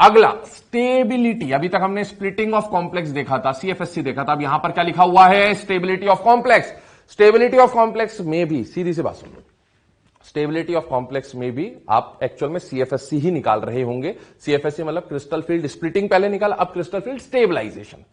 अगला स्टेबिलिटी, अभी तक हमने स्प्लिटिंग ऑफ कॉम्प्लेक्स देखा था, सीएफएससी देखा था, अब यहां पर क्या लिखा हुआ है, stability of complex. Stability of complex में भी सीधी सी बात सुन लो, स्टेबिलिटी ऑफ कॉम्प्लेक्स में भी आप एक्चुअल में सीएफएससी ही निकाल रहे होंगे। सीएफएससी मतलब क्रिस्टल फील्ड स्प्लिटिंग पहले निकाला, अब क्रिस्टल फील्ड स्टेबलाइजेशन।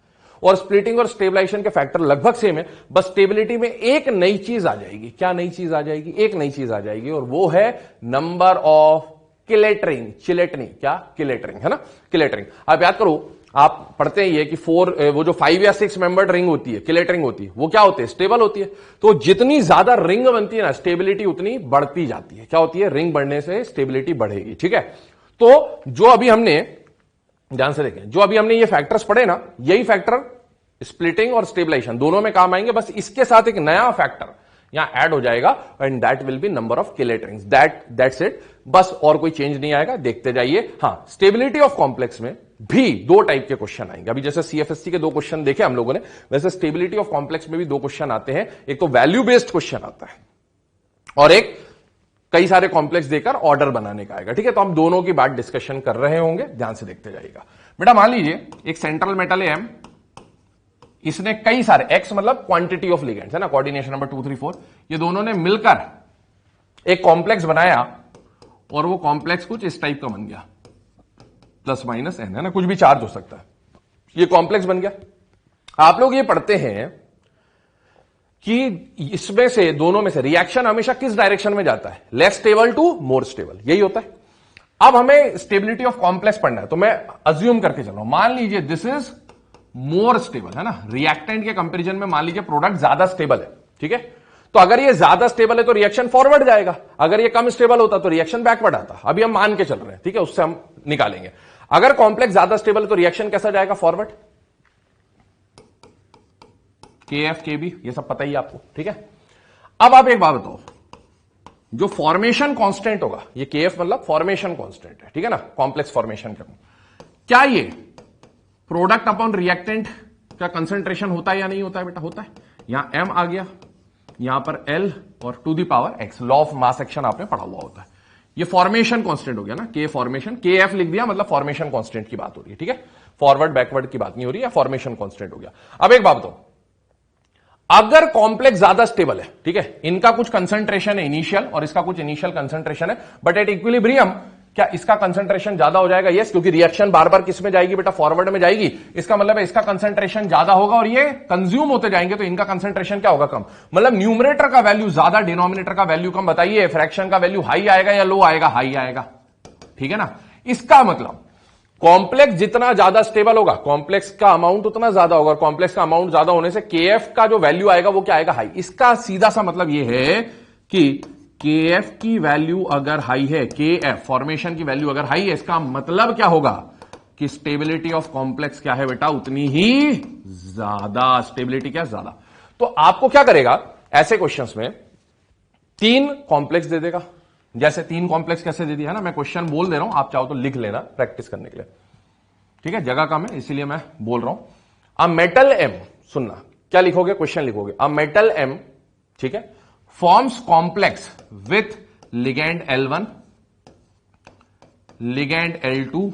और स्प्लिटिंग और स्टेबलाइजेशन के फैक्टर लगभग सेम है, बस स्टेबिलिटी में एक नई चीज आ जाएगी। क्या नई चीज आ जाएगी? एक नई चीज आ जाएगी और वो है नंबर ऑफ किलेटरिंग। चिलेटरिंग, क्या? किलेटरिंग, है ना, किलेटरिंग। आप याद करो, आप पढ़ते हैं ये कि वो जो 5 या 6 मेंबर्ड रिंग होती है, किलेटरिंग होती है, वो क्या होती है? स्टेबल होती है। तो जितनी ज्यादा रिंग बनती है ना, स्टेबिलिटी उतनी बढ़ती जाती है। क्या होती है? रिंग बढ़ने से स्टेबिलिटी बढ़ेगी, ठीक है। तो जो अभी हमने, ध्यान से देखें, जो अभी हमने ये फैक्टर्स पढ़े ना, यही फैक्टर स्प्लिटिंग और स्टेबलाइजेशन दोनों में काम आएंगे। बस इसके साथ एक नया फैक्टर यहां ऐड हो जाएगा and that will be number of chelatings. That's it, बस और कोई चेंज नहीं आएगा। देखते जाइए। हां, स्टेबिलिटी ऑफ कॉम्प्लेक्स में भी 2 टाइप के क्वेश्चन आएंगे। अभी जैसे सीएफएससी के 2 क्वेश्चन देखे हम लोगों ने, वैसे स्टेबिलिटी ऑफ कॉम्प्लेक्स में भी 2 क्वेश्चन आते हैं। एक तो वैल्यू बेस्ड क्वेश्चन आता है और एक कई सारे कॉम्प्लेक्स देकर ऑर्डर बनाने का आएगा, ठीक है। तो हम दोनों की बात डिस्कशन कर रहे होंगे, ध्यान से देखते जाइएगा। बेटा मान लीजिए एक सेंट्रल मेटल है एम, इसने कई सारे, एक्स मतलब क्वांटिटी ऑफ लिगेंड्स, है ना, कोऑर्डिनेशन नंबर 2 3 4, ये दोनों ने मिलकर एक कॉम्प्लेक्स बनाया और वो कॉम्प्लेक्स कुछ इस टाइप का बन गया, प्लस माइनस एन, है ना, कुछ भी चार्ज हो सकता है, ये कॉम्प्लेक्स बन गया। आप लोग ये पढ़ते हैं कि इसमें से, दोनों में से रिएक्शन हमेशा किस डायरेक्शन में जाता है? Less stable to more stable, यही होता है। अब हमें स्टेबिलिटी ऑफ कॉम्प्लेक्स पढ़ना है, तो मैं अज्यूम करके चल रहा हूं, मान लीजिए दिस इज मोर स्टेबल, है ना, रिएक्टेंट के कंपैरिजन में मान लीजिए प्रोडक्ट ज्यादा स्टेबल है, ठीक है। तो अगर ये ज्यादा स्टेबल है तो रिएक्शन फॉरवर्ड जाएगा, अगर ये कम स्टेबल होता तो रिएक्शन बैकवर्ड आता। अभी हम मान के चल रहे हैं, ठीक है, उससे हम निकालेंगे। अगर कॉम्प्लेक्स ज्यादा स्टेबल है तो रिएक्शन कैसा जाएगा? फॉरवर्ड, के एफ के बी, ये सब पता ही आपको, ठीक है। अब आप एक बात बताओ, जो फॉर्मेशन कांस्टेंट होगा, ये के एफ मतलब फॉर्मेशन कांस्टेंट है, ठीक है ना, कॉम्प्लेक्स फॉर्मेशन का, क्या ये प्रोडक्ट अपॉन रिएक्टेंट का कंसंट्रेशन होता है या नहीं होता है? बेटा होता है। यहां एम आ गया, यहां पर एल और to the power x, law of mass action आपने पढ़ा हुआ होता है। ये फॉर्मेशन कांस्टेंट हो गया ना, के फॉर्मेशन, के एफ लिख दिया मतलब फॉर्मेशन कांस्टेंट की बात हो रही है, ठीक है, फॉरवर्ड बैकवर्ड की बात नहीं हो रही है, फॉर्मेशन कांस्टेंट हो गया। अब एक बात बताओ, अगर कॉम्प्लेक्स ज्यादा स्टेबल है, ठीक है, इनका कुछ कंसंट्रेशन है इनिशियल और इसका कुछ इनिशियल कंसंट्रेशन है, बट एट इक्विलिब्रियम क्या इसका कंसंट्रेशन ज्यादा हो जाएगा? यस, क्योंकि रिएक्शन बार बार किस में जाएगी बेटा? फॉरवर्ड में जाएगी। इसका मतलब है इसका कंसंट्रेशन ज्यादा होगा और ये कंज्यूम होते जाएंगे, तो इनका कंसंट्रेशन क्या होगा? कम। मतलब न्यूमरेटर का वैल्यू ज्यादा, डिनोमिनेटर का वैल्यू कम। बताइए फ्रैक्शन का वैल्यू हाई आएगा या लो आएगा? हाई आएगा, ठीक है ना। इसका मतलब कॉम्प्लेक्स जितना ज्यादा स्टेबल होगा, कॉम्प्लेक्स का अमाउंट उतना ज्यादा होगा, और कॉम्प्लेक्स का अमाउंट ज्यादा होने से केएफ का जो वैल्यू आएगा वो क्या आएगा? हाई। इसका सीधा सा मतलब ये है कि केएफ की वैल्यू अगर हाई है, केएफ फॉर्मेशन की वैल्यू अगर हाई है, इसका मतलब क्या होगा कि स्टेबिलिटी ऑफ कॉम्प्लेक्स क्या है बेटा? उतनी ही ज्यादा। स्टेबिलिटी क्या? ज्यादा। तो आपको क्या करेगा ऐसे क्वेश्चंस में? 3 कॉम्प्लेक्स दे देगा। जैसे 3 कॉम्प्लेक्स कैसे दे दिया है ना, मैं क्वेश्चन बोल दे रहा हूं, आप चाहो तो लिख लेना प्रैक्टिस करने के लिए, ठीक है, जगह कम है इसीलिए मैं बोल रहा हूं। अ मेटल एम, सुनना क्या लिखोगे, क्वेश्चन लिखोगे, अ मेटल एम, ठीक है, forms complex with ligand L1, ligand L2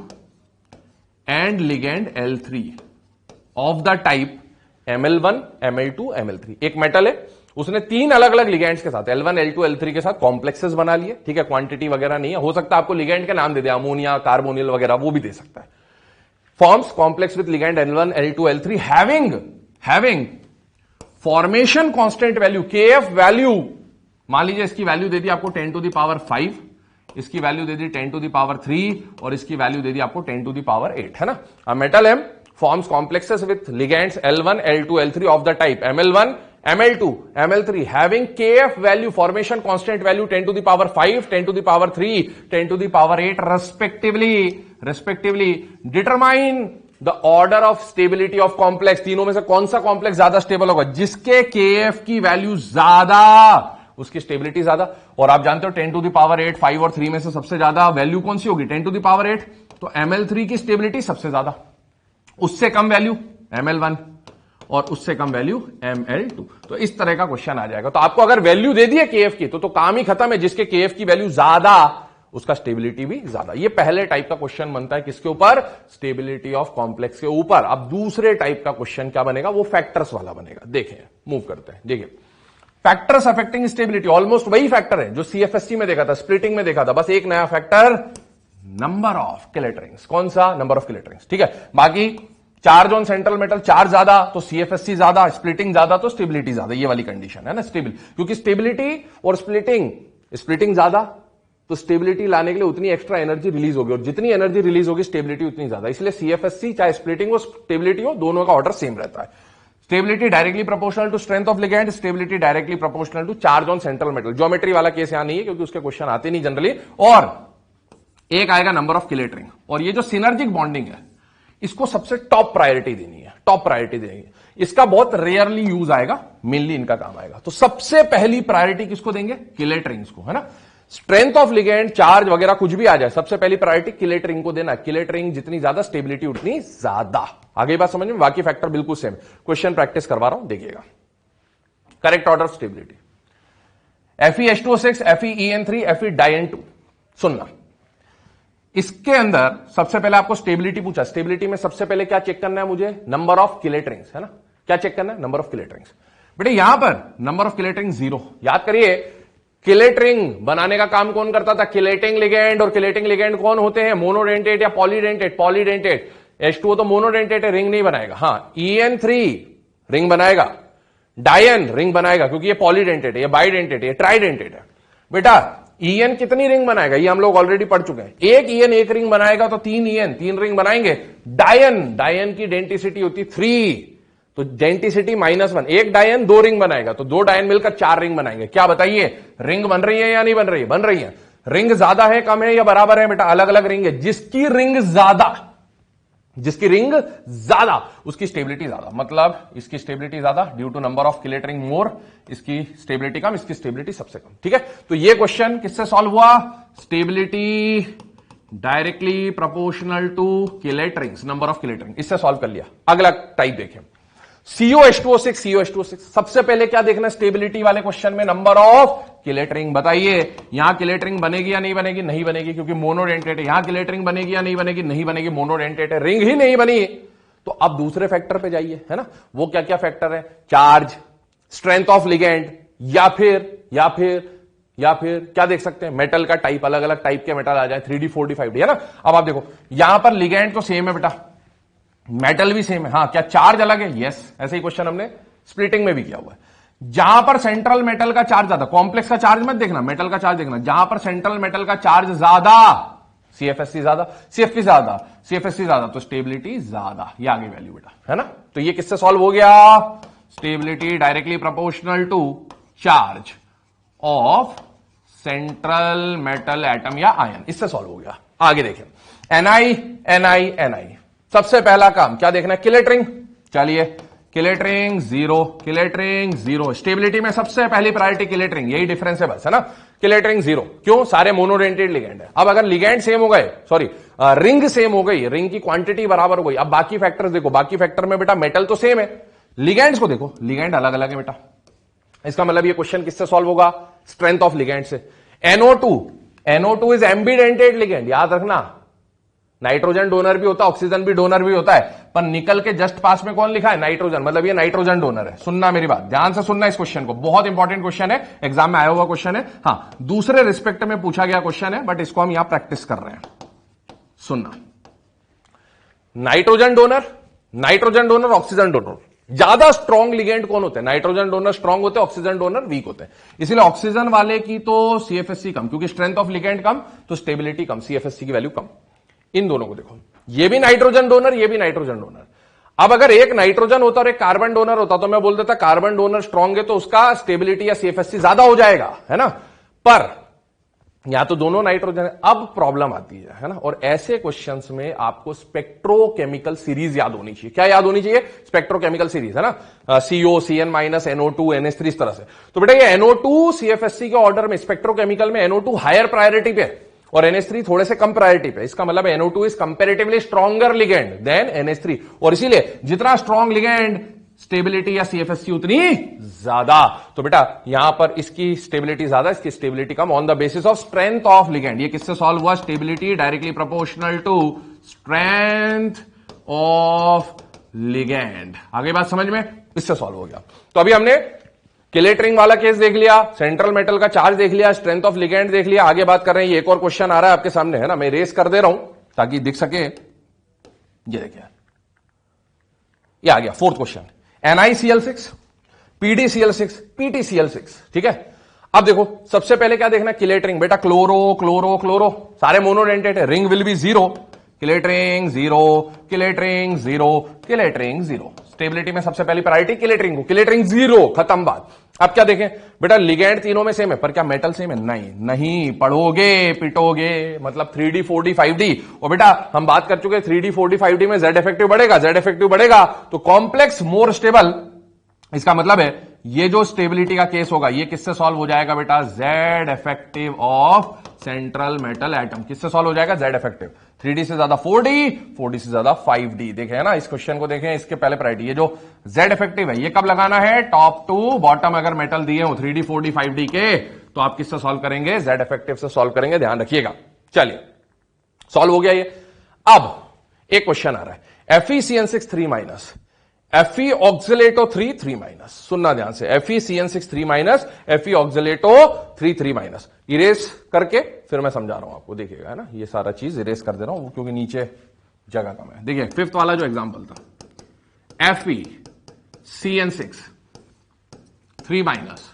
and ligand L3 of the type ML1, ML2, ML3। एक मेटल है, उसने 3 अलग अलग लिगेंड्स के साथ L1, L2, L3 के साथ कॉम्प्लेक्सेस बना लिए, ठीक है, क्वांटिटी वगैरह नहीं है, हो सकता है आपको लिगेंड के नाम दे दे, अमोनिया, कार्बोनिल वगैरह, वो भी दे सकता है। Forms complex with ligand L1, L2, L3 having formation constant value, KF value, मान लीजिए इसकी वैल्यू दे दी आपको 10 टू द पावर 5, इसकी वैल्यू दे दी 10 टू द पावर 3 और इसकी वैल्यू दे दी आपको 10 टू द पावर 8, है ना। A metal M forms complexes with ligands L1, L2, L3 of the type ML1, ML2, ML3 having KF value, formation constant value 10 to the power 5, 10 to the power 3, 10 to the power 8 respectively. Determine the order of stability of complex. तीनों में से कौन सा complex ज्यादा stable होगा? जिसके KF की value ज्यादा, उसकी स्टेबिलिटी ज्यादा। और आप जानते हो 10 टू द पावर 8, 5 और 3 में से सबसे ज्यादा वैल्यू कौन सी होगी? 10 टू द पावर 8, तो ML3 की स्टेबिलिटी सबसे ज्यादा, उससे कम वैल्यू ML1 और उससे कम वैल्यू ML2। तो इस तरह का क्वेश्चन आ जाएगा। तो आपको अगर वैल्यू दे दी है केएफ की तो काम ही खत्म है। जिसके केएफ की वैल्यू ज्यादा उसका स्टेबिलिटी भी ज्यादा। ये पहले टाइप का क्वेश्चन बनता है किसके ऊपर? स्टेबिलिटी ऑफ कॉम्प्लेक्स के ऊपर। अब दूसरे टाइप का क्वेश्चन क्या बनेगा? वो फैक्टर्स वाला बनेगा। देखें, मूव करते हैं। देखिए, फैक्टर्स अफेक्टिंग स्टेबिलिटी, ऑलमोस्ट वही फैक्टर है जो सीएफएससी में देखा था, स्प्लिटिंग में देखा था, बस एक नया factor, number of chelate rings. कौन सा? Number of chelate rings. ठीक है, बाकी charge on central metal, charge ज्यादा तो सीएफएससी ज्यादा, स्प्लिटिंग ज्यादा तो स्टेबिलिटी ज्यादा। ये वाली कंडीशन है ना, स्टेबल, क्योंकि स्टेबिलिटी और स्प्लिटिंग ज्यादा तो स्टेबिलिटी लाने के लिए उतनी एक्स्ट्रा एनर्जी रिलीज होगी, और जितनी एनर्जी रिलीज होगी स्टेबिलिटी उतनी ज्यादा। इसलिए सीएफएससी चाहे स्प्लिटिंग हो स्टेबिलिटी हो, दोनों का ऑर्डर सेम रहता है। Stability directly proportional to strength of ligand, stability directly proportional to charge on central metal. Geometry वाला केस यहां नहीं है क्योंकि उसके क्वेश्चन आते नहीं जनरली। और एक आएगा नंबर ऑफ किलेट रिंग, और ये जो सिनर्जिक बॉन्डिंग है इसको सबसे टॉप प्रायोरिटी देनी है, टॉप प्रायोरिटी देनी है। इसका बहुत रेयरली यूज आएगा, मेनली इनका काम आएगा। तो सबसे पहली प्रायोरिटी किसको देंगे? किलेट रिंग्स को, है ना। स्ट्रेंथ ऑफ लिगेंड, चार्ज वगैरह कुछ भी आ जाए, सबसे पहली प्रायोरिटी किलेट रिंग को देना। किलेट रिंग जितनी ज्यादा, स्टेबिलिटी उतनी ज्यादा। आगे बात समझ में? बाकी फैक्टर बिल्कुल सेम। क्वेश्चन प्रैक्टिस करवा रहा हूं, देखिएगा। Correct order of stability, Fe(H2O6), FeEN3, Fe डाइन2। सुनना, इसके अंदर सबसे पहले आपको स्टेबिलिटी पूछा। स्टेबिलिटी में सबसे पहले क्या चेक करना है मुझे? नंबर ऑफ किलेट रिंग्स, है ना। क्या चेक करना है? Number of chelate rings. बेटे यहां पर नंबर ऑफ किलेट रिंग 0। याद करिए, किलेट रिंग बनाने का काम कौन करता था? Chelating ligand. और किलेटिंग लिगेंड कौन होते हैं? मोनोडेंटेट या पॉलीडेंटेट। पॉलीडेंटेट, H2O तो मोनोडेंटेट है, रिंग नहीं बनाएगा। हां, EN3 रिंग बनाएगा, डायन रिंग बनाएगा क्योंकि ये पॉलीडेंटेट है, ये बाइडेंटेट है, ये ट्राइडेंटेट है। बेटा EN कितनी रिंग बनाएगा? ये हम लोग ऑलरेडी पढ़ चुके हैं। एक EN एक रिंग बनाएगा तो 3 EN 3 रिंग बनाएंगे। डायन की डेंटिसिटी होती 3, तो डेंटिसिटी -1। एक डायन 2 रिंग बनाएगा तो 2 डायन मिलकर 4 रिंग बनाएंगे। क्या बताइए, रिंग बन रही है या नहीं बन रही है? बन रही है। रिंग ज्यादा है, कम है या बराबर है? बेटा अलग अलग रिंग है। जिसकी रिंग ज्यादा उसकी स्टेबिलिटी ज्यादा, मतलब इसकी स्टेबिलिटी ज्यादा due to number of chelate ring more, इसकी स्टेबिलिटी कम, इसकी स्टेबिलिटी सबसे कम। ठीक है, तो ये क्वेश्चन किससे सॉल्व हुआ? Stability directly proportional to chelate rings, number of chelate ring, इससे सॉल्व कर लिया। अगला टाइप देखें, CO(H2O6). सबसे पहले क्या देखना स्टेबिलिटी वाले क्वेश्चन में? Number of chelate ring. बताइए यहां किलेट रिंग बनेगी या नहीं बनेगी? नहीं बनेगी क्योंकि मोनोडेंटेट है। यहां किलेट रिंग बनेगी या नहीं बनेगी? नहीं बनेगी, मोनोडेंटेट है, रिंग ही नहीं बनी। तो अब दूसरे फैक्टर पे जाइए, है ना। वो क्या क्या फैक्टर है? चार्ज, स्ट्रेंथ ऑफ लिगेंड, या फिर क्या देख सकते हैं? मेटल का टाइप, अलग अलग टाइप के मेटल आ जाए, 3D 4D 5D, है ना। अब आप देखो यहां पर लिगेंड तो सेम है बेटा, मेटल भी सेम है। हाँ, क्या चार्ज अलग है? यस, ऐसे ही क्वेश्चन हमने स्प्लिटिंग में भी किया हुआ है। जहां पर सेंट्रल मेटल का चार्ज ज्यादा, कॉम्प्लेक्स का चार्ज मत देखना, मेटल का चार्ज देखना। जहां पर सेंट्रल मेटल का चार्ज ज्यादा, सीएफएससी ज्यादा, तो स्टेबिलिटी ज्यादा। ये आगे वैल्यू बेटा, है ना। तो ये किससे सॉल्व हो गया? Stability directly proportional to charge of central metal atom या आयन, इससे सॉल्व हो गया। आगे देखें, Ni। सबसे पहला काम क्या देखना है? Chelate ring. चलिए, किलेट रिंग 0, स्टेबिलिटी में सबसे पहली प्रायोरिटी किलेट रिंग, यही डिफरेंस है बस, है ना। किलेट रिंग 0, क्यों? सारे मोनोडेंटेड लिगेंड है। अब अगर लिगेंड सेम हो गए, रिंग सेम हो गई, रिंग की क्वांटिटी बराबर हो गई। अब बाकी फैक्टर्स देखो, बाकी फैक्टर में बेटा मेटल तो सेम है, लिगेंड्स को देखो, लिगेंड अलग अलग है बेटा। इसका मतलब ये क्वेश्चन किससे सॉल्व होगा? स्ट्रेंथ ऑफ लिगेंड से। NO2 इज एम्बीडेंटेड लिगेंड, याद रखना। नाइट्रोजन डोनर भी होता है, ऑक्सीजन भी डोनर भी होता है, पर निकल के जस्ट पास में कौन लिखा है? नाइट्रोजन, मतलब ये नाइट्रोजन डोनर है। सुनना मेरी बात, ध्यान से सुनना इस क्वेश्चन को, बहुत इंपॉर्टेंट क्वेश्चन है, एग्जाम में आया हुआ क्वेश्चन है। हाँ, दूसरे रिस्पेक्ट में पूछा गया क्वेश्चन है, बट इसको हम यहां प्रैक्टिस कर रहे हैं। सुनना, नाइट्रोजन डोनर, ऑक्सीजन डोनर, ज्यादा स्ट्रॉन्ग लिगेंड कौन होते हैं? नाइट्रोजन डोनर स्ट्रॉन्ग होते हैं, ऑक्सीजन डोनर वीक होते हैं। इसलिए ऑक्सीजन वाले की तो सीएफएससी कम, क्योंकि स्ट्रेंथ ऑफ लिगेंड कम तो स्टेबिलिटी कम, सीएफएससी की वैल्यू कम। इन दोनों को देखो, ये भी नाइट्रोजन डोनर, ये भी नाइट्रोजन डोनर। अब अगर एक नाइट्रोजन होता और एक कार्बन डोनर होता तो मैं बोल देता कार्बन डोनर स्ट्रॉन्ग है तो उसका स्टेबिलिटी या सीएफएससी ज्यादा हो जाएगा, है ना। पर यहां तो दोनों नाइट्रोजन है। अब प्रॉब्लम आती है ना। और ऐसे क्वेश्चंस में आपको स्पेक्ट्रोकेमिकल सीरीज याद होनी चाहिए। क्या याद होनी चाहिए? स्पेक्ट्रोकेमिकल सीरीज, है ना। CO, CN-, NO2, NH3, इस तरह से। तो बेटा ये NO2 सीएफएससी के ऑर्डर में, स्पेक्ट्रोकेमिकल में NO2 हायर प्रायोरिटी पे और NH3 थोड़े से कम प्रायोरिटी पे। इसका मतलब NO2 is comparatively stronger ligand than NH3, और इसीलिए जितना स्ट्रॉन्ग लिगेंड स्टेबिलिटी या सीएफएससी उतनी ज्यादा। तो बेटा यहां पर इसकी स्टेबिलिटी ज्यादा, इसकी स्टेबिलिटी कम, on the basis of strength of ligand. ये किससे सॉल्व हुआ? Stability directly proportional to strength of ligand. आगे बात समझ में? इससे सॉल्व हो गया। तो अभी हमने किलेटरिंग वाला केस देख लिया, सेंट्रल मेटल का चार्ज देख लिया, स्ट्रेंथ ऑफ लिगेंड देख लिया। आगे बात कर रहे हैं, ये एक और क्वेश्चन आ रहा है आपके सामने, है ना, मैं रेस कर दे रहा हूं ताकि दिख सके। ये देखिए, ये आ गया fourth question, NiCl6, PdCl6, PtCl6। ठीक है, अब देखो सबसे पहले क्या देखना, किलेटरिंग। बेटा क्लोरो क्लोरो क्लोरो सारे मोनोडेंटेट है, ring will be zero, chelating zero, chelating zero, chelating zero. Stability में सबसे पहली प्रायोरिटी किलेटरिंग को, किलेटरिंग जीरो, खत्म बात। अब क्या देखें बेटा, लिगेंड तीनों में सेम है, पर क्या मेटल सेम है? नहीं, नहीं पढ़ोगे पिटोगे, मतलब 3D 4D 5D। और बेटा हम बात कर चुके 3D 4D 5D में Z इफेक्टिव बढ़ेगा, Z इफेक्टिव बढ़ेगा तो कॉम्प्लेक्स मोर स्टेबल। इसका मतलब है ये जो स्टेबिलिटी का केस होगा ये किससे सॉल्व हो जाएगा बेटा? Z effective of central metal atom. किससे सॉल्व हो जाएगा? Z effective. 3D से ज्यादा 4D, 4D से ज्यादा 5D। देखें ना इस क्वेश्चन को, देखें इसके पहले प्रायोरिटी, ये जो Z इफेक्टिव है ये कब लगाना है? Top to bottom. अगर मेटल दिए हो 3D 4D 5D के तो आप किससे सॉल्व करेंगे? Z इफेक्टिव से सॉल्व करेंगे, ध्यान रखिएगा। चलिए सॉल्व हो गया ये। अब एक क्वेश्चन आ रहा है, FeCN6 3-, Fe ऑक्सिलेटो 3-, सुनना ध्यान से, FeCN6 3-, Fe ऑक्सिलेटो 3-। इरेज करके फिर मैं समझा रहा हूं आपको, देखिएगा, है ना, ये सारा चीज इरेज कर दे रहा हूं क्योंकि नीचे जगह कम है। देखिए फिफ्थ वाला जो एग्जांपल था, FeCN6 3-,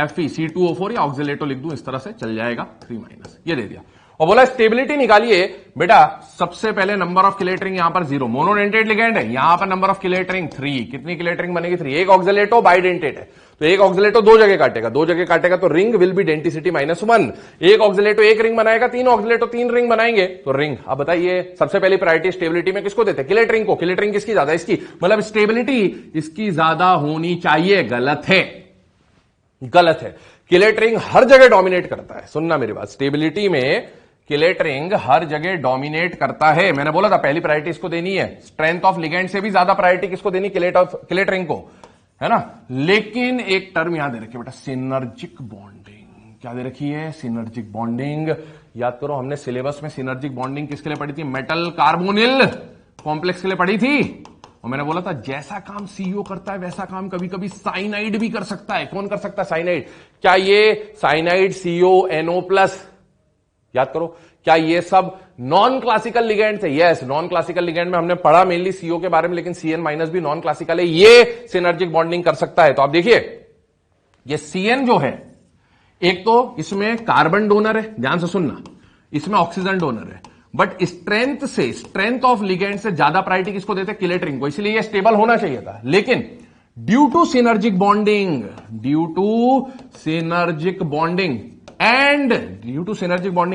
FeC2O4 या ऑक्सिलेटो लिख दूं, इस तरह से चल जाएगा, 3-, ये दे दिया। और बोला स्टेबिलिटी निकालिए। बेटा सबसे पहले नंबर ऑफ किलेटरिंग यहां पर 0, मोनोडेंटेट लिगेंड है, यहां पर नंबर ऑफ किलेटरिंग 3। कितनी किलेटरिंग बनेगी? 3। एक ऑक्सिलेटो बाइडेंटेट है तो एक ऑक्सिलेटो दो जगह काटेगा, दो जगह काटेगा तो रिंग विल बी डेंटिसिटी -1। एक ऑक्सिलेटो एक रिंग बनाएगा, तीन ऑक्सिलेटो 3 रिंग बनाएंगे तो रिंग। अब बताइए सबसे पहली प्रायोरिटी स्टेबिलिटी में किसको देते हैं? किलेटरिंग को। किलेटरिंग किसकी ज्यादा? इसकी, मतलब स्टेबिलिटी इसकी ज्यादा होनी चाहिए। गलत है, गलत है। किलेटरिंग हर जगह डोमिनेट करता है, सुनना मेरी बात, स्टेबिलिटी में किलेटरिंग हर जगह डोमिनेट करता है। मैंने बोला था पहली प्रायोरिटी इसको देनी है, स्ट्रेंथ ऑफ लिगेंड से भी ज्यादा प्रायोरिटी किसको देनी? किलेटरिंग को, है ना। लेकिन एक टर्म यहां दे रखी है बेटा, सिनर्जिक बॉन्डिंग। क्या दे रखी है? Synergic bonding. याद करो हमने सिलेबस में सिनर्जिक बॉन्डिंग किसके लिए पढ़ी थी? मेटल कार्बोनिल कॉम्प्लेक्स के लिए पढ़ी थी। और मैंने बोला था जैसा काम सीओ करता है वैसा काम कभी कभी साइनाइड भी कर सकता है। कौन कर सकता है? साइनाइड। क्या ये साइनाइड CONO+, याद करो, क्या ये सब नॉन क्लासिकल लिगेंड थे? यस, नॉन क्लासिकल लिगेंड में हमने पढ़ा मेनली CO के बारे में, लेकिन CN- भी नॉन क्लासिकल है, ये सिनर्जिक बॉन्डिंग कर सकता है। तो आप देखिए ये CN जो है, एक तो इसमें कार्बन डोनर है, ध्यान से सुनना, इसमें ऑक्सीजन डोनर है, बट स्ट्रेंथ ऑफ लिगेंड से ज्यादा प्रायोरिटी किसको देते? किलेटरिंग को। इसलिए ये स्टेबल होना चाहिए था, लेकिन due to synergic bonding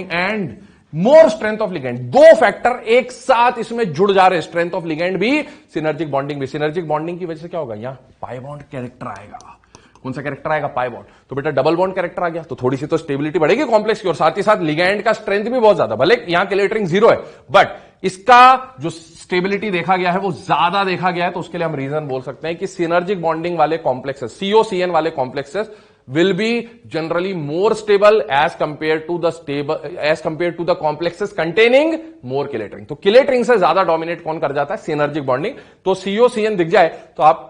and more strength of ligand, दो फैक्टर एक साथ इसमें जुड़ जा रहे, स्ट्रेंथ ऑफ लिगेंड भी, सिनर्जिक बॉन्डिंग भी। सिनर्जिक बॉन्डिंग की वजह से क्या होगा? यहां पाई बॉन्ड कैरेक्टर आएगा। कौन सा कैरेक्टर आएगा? Pi bond. तो बेटा डबल बॉन्ड कैरेक्टर आ गया तो थोड़ी सी तो स्टेबिलिटी बढ़ेगी कॉम्प्लेक्स की, और साथ ही साथ लिगेंड का स्ट्रेंथ भी बहुत ज्यादा। भले यहां किलेटरिंग 0 है, बट इसका जो स्टेबिलिटी देखा गया है वो ज्यादा देखा गया है। तो उसके लिए हम रीजन बोल सकते हैं कि सिनर्जिक बॉन्डिंग वाले कॉम्प्लेक्सेस, COCN वाले complexes will be generally more stable as compared to the complexes containing more किलेटरिंग। तो किलेटरिंग से ज्यादा डोमिनेट कौन कर जाता है? Synergic bonding. तो COCN दिख जाए तो आप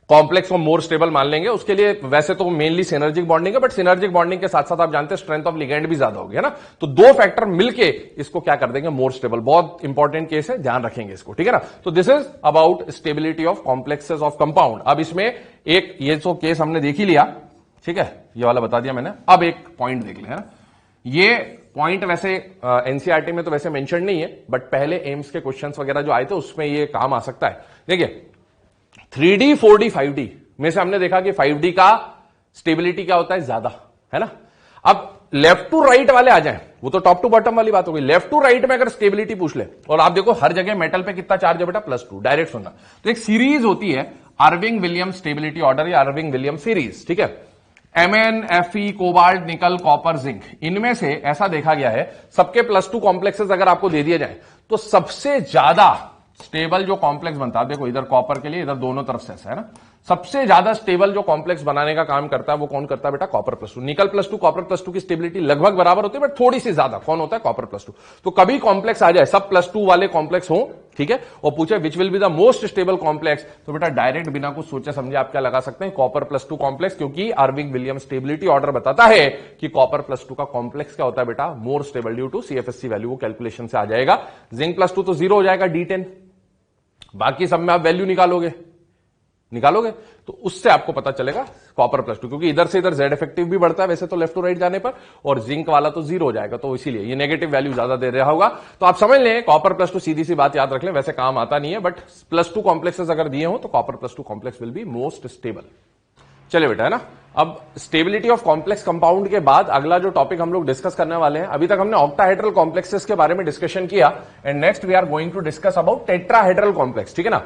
कॉम्प्लेक्स को मोर स्टेबल मान लेंगे। उसके लिए वैसे तो मेनली सिनर्जिक बॉन्डिंग है, बट सिनर्जिक बॉन्डिंग के साथ साथ आप जानते हैं स्ट्रेंथ ऑफ लिगेंड भी ज्यादा होगी, है ना। तो दो फैक्टर मिलके इसको क्या कर देंगे? More stable. बहुत इंपॉर्टेंट केस है, ध्यान रखेंगे इसको, ठीक है ना। तो this is about stability of complexes of compound. अब इसमें एक ये जो केस हमने देख ही लिया, ठीक है, ये वाला बता दिया मैंने। अब एक पॉइंट देख लें, ये पॉइंट वैसे एनसीईआरटी में तो वैसे मेंशन नहीं है, बट पहले एम्स के क्वेश्चंस वगैरह जो आए थे उसमें ये काम आ सकता है। देखिए 3D 4D 5D में से हमने देखा कि 5D का स्टेबिलिटी क्या होता है? ज्यादा, है ना। अब लेफ्ट टू राइट वाले आ जाएं, वो तो टॉप टू बॉटम वाली बात हो गई। लेफ्ट टू राइट में अगर स्टेबिलिटी पूछ ले, और आप देखो हर जगह मेटल पे कितना चार्ज है बेटा? +2। डायरेक्ट सुनना, तो एक सीरीज होती है अर्विंग विलियम स्टेबिलिटी ऑर्डर या अर्विंग विलियम सीरीज, ठीक है। Mn, Fe, कोबाल्ट, निकल, कॉपर, जिंक, इनमें से ऐसा देखा गया है सबके +2 कॉम्प्लेक्सेस अगर आपको दे दिए जाए तो सबसे स्टेबल जो कॉम्प्लेक्स बनता है, देखो इधर कॉपर के लिए इधर दोनों तरफ से ऐसा है ना, सबसे ज्यादा स्टेबल जो कॉम्प्लेक्स बनाने का काम करता है वो कौन करता है बेटा? Copper plus to. Nickel plus two copper plus to की स्टेबिलिटी लगभग बराबर होती है बट थोड़ी सी ज्यादा कौन होता है? Copper plus to. तो कभी कॉम्प्लेक्स आ जाए सब प्लस टू वाले कॉम्प्लेक्स हो, ठीक है, और पूछे which will be the most stable complex, तो बेटा डायरेक्ट बिना कुछ सोचे समझे आप क्या लगा सकते हैं? कॉपर प्लस टू कॉम्प्लेक्स, क्योंकि अर्विंग विलियम्स स्टेबिलिटी ऑर्डर बताता है कि कॉपर प्लस टू का कॉम्प्लेक्स क्या होता है बेटा? More stable due to CFSE value, वो कैलकुलेशन से आ जाएगा। जिंक प्लस टू तो 0 हो जाएगा D10, बाकी सब में आप वैल्यू निकालोगे तो उससे आपको पता चलेगा कॉपर प्लस टू, क्योंकि इधर से इधर जेड इफेक्टिव भी बढ़ता है वैसे तो लेफ्ट टू राइट जाने पर, और जिंक वाला तो 0 हो जाएगा, तो इसीलिए ये नेगेटिव वैल्यू ज्यादा दे रहा होगा। तो आप समझ लें कॉपर प्लस टू, सीधी सी बात याद रख लें, वैसे काम आता नहीं है बट प्लस टू कॉम्प्लेक्सेस अगर दिए हो तो copper plus to complex will be most stable. चलिए बेटा, है ना। अब स्टेबिलिटी ऑफ कॉम्प्लेक्स कंपाउंड के बाद अगला जो टॉपिक हम लोग डिस्कस करने वाले हैं, अभी तक हमने ऑक्टाहेड्रल कॉम्प्लेक्सेस के बारे में डिस्कशन किया and next we are going to discuss about tetrahedral complex, ठीक है ना।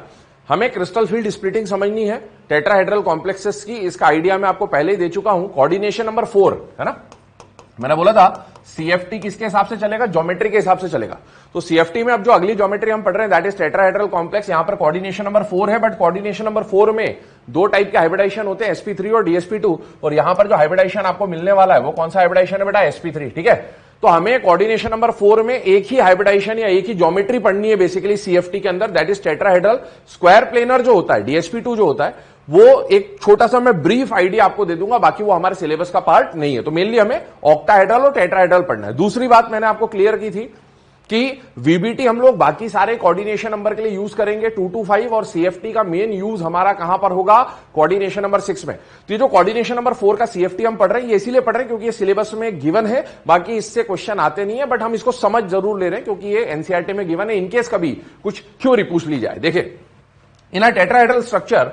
हमें क्रिस्टल फील्ड स्प्लिटिंग समझनी है टेट्राहेड्रल कॉम्प्लेक्सेस की, इसका आइडिया मैं आपको पहले ही दे चुका हूं। कोऑर्डिनेशन नंबर 4 है ना, मैंने बोला था सीएफटी किसके हिसाब से चलेगा? ज्योमेट्री के हिसाब से चलेगा। तो सीएफटी में अब जो अगली ज्योमेट्री हम पढ़ रहे हैं दैट इज टेट्राहेड्रल कॉम्प्लेक्स। यहां पर कोऑर्डिनेशन नंबर 4 है, बट कोऑर्डिनेशन नंबर 4 में दो टाइप के हाइब्रिडाइजेशन होते हैं, sp3 और dsp2, और यहां पर जो हाइब्रिडाइजेशन आपको मिलने वाला है वो कौन सा हाइब्रिडाइजेशन है बेटा? sp3, ठीक है। तो हमें कोऑर्डिनेशन नंबर 4 में एक ही हाइब्रिडाइजेशन या एक ही ज्योमेट्री पढ़नी है बेसिकली सीएफटी के अंदर, that is tetrahedral. Square planar जो होता है dsp2 जो होता है वो एक छोटा सा मैं ब्रीफ आइडिया आपको दे दूंगा, बाकी वो हमारे सिलेबस का पार्ट नहीं है। तो मेनली हमें ऑक्टाहेड्रल और टेट्राहेड्रल पढ़ना है। दूसरी बात मैंने आपको क्लियर की थी कि वीबीटी हम लोग बाकी सारे कोऑर्डिनेशन नंबर के लिए यूज करेंगे 2 to 5, और सीएफटी का मेन यूज हमारा कहां पर होगा? कोऑर्डिनेशन नंबर 6 में। तो ये जो कोऑर्डिनेशन नंबर 4 का सीएफटी हम पढ़ रहे हैं ये इसीलिए पढ़ रहे हैं क्योंकि ये सिलेबस में गिवन है, बाकी इससे क्वेश्चन आते नहीं है, बट हम इसको समझ जरूर ले रहे हैं क्योंकि ये एनसीईआरटी में गिवन है, इनकेस कभी कुछ थ्योरी पूछ ली जाए। देखिए, in a tetrahedral structure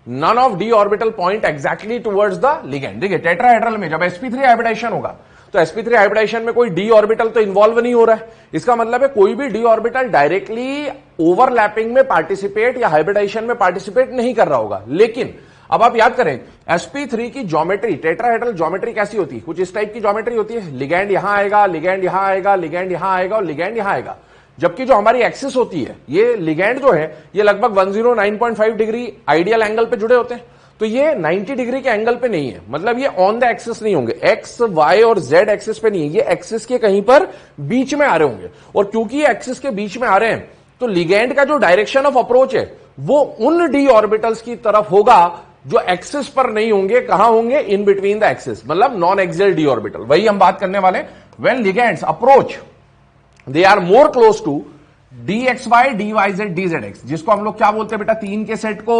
none of d orbital point exactly towards the ligand. देखिए, टेट्राहेड्रल में जब sp3 हाइब्रिडाइजेशन होगा तो sp3 हाइब्रिडाइजेशन में कोई डी ऑर्बिटल तो इन्वॉल्व नहीं हो रहा है, इसका मतलब है कोई भी डी ऑर्बिटल डायरेक्टली ओवरलैपिंग में पार्टिसिपेट या हाइब्रिडाइजेशन में पार्टिसिपेट नहीं कर रहा होगा। लेकिन अब आप याद करें sp3 की ज्योमेट्री, टेट्राहेड्रल ज्योमेट्री कैसी होती है? कुछ इस टाइप की ज्योमेट्री होती है, लिगेंड यहां आएगा, लिगेंड यहां आएगा, लिगेंड यहां आएगा और लिगेंड यहां आएगा। जबकि जो हमारी एक्सिस होती है, ये लिगेंड जो है ये लगभग 109.5 डिग्री आइडियल एंगल पे जुड़े होते हैं, तो ये 90 डिग्री के एंगल पे नहीं है, मतलब ये ऑन द एक्सिस नहीं होंगे, एक्स वाई और जेड एक्सिस पे नहीं है, ये एक्सिस के कहीं पर बीच में आ रहे होंगे। और क्योंकि ये एक्सिस के बीच में आ रहे हैं तो लिगेंड का जो डायरेक्शन ऑफ अप्रोच है वो उन डी ऑर्बिटल्स की तरफ होगा जो एक्सिस पर नहीं होंगे। कहां होंगे? इन बिटवीन द एक्सिस, मतलब नॉन एक्सियल डी ऑर्बिटल। वही हम बात करने वाले, when ligands approach they are more close to dxy, dyz, dzx, जिसको हम लोग क्या बोलते हैं बेटा? तीन के सेट को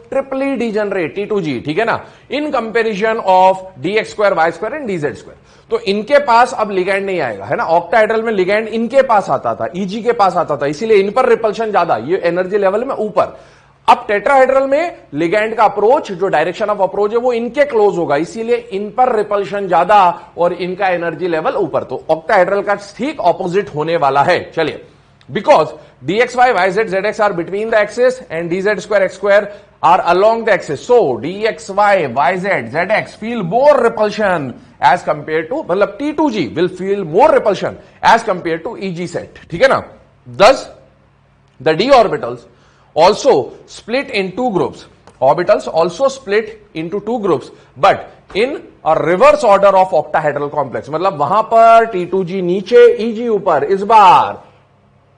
ट्रिपली डीजनरेट T2G, ठीक है ना, in comparison of dx square, y square and dz square. तो इनके पास अब लिगेंड नहीं आएगा, है ना। ऑक्टाहेड्रल में लिगेंड इनके पास आता था, Eg के पास आता था, इसीलिए इन पर रिपल्शन ज्यादा, ये एनर्जी लेवल में ऊपर। अब टेट्राहेड्रल में लिगेंड का अप्रोच, जो डायरेक्शन ऑफ अप्रोच है वो इनके क्लोज होगा, इसीलिए इन पर रिपल्शन ज्यादा और इनका एनर्जी लेवल ऊपर। तो ऑक्टाहेड्रल का ठीक ऑपोजिट होने वाला है। चलिए, because dxy, yz, zx are between the axis and dz square, x square are along the axis. So dxy, yz, zx feel more repulsion as compared to, मतलब T2G will feel more repulsion as compared to Eg set, ठीक है ना। Thus the d orbitals also split in two groups. Orbitals also split into two groups, but in a reverse order of octahedral complex. मतलब वहां पर T2G नीचे, Eg ऊपर, इस बार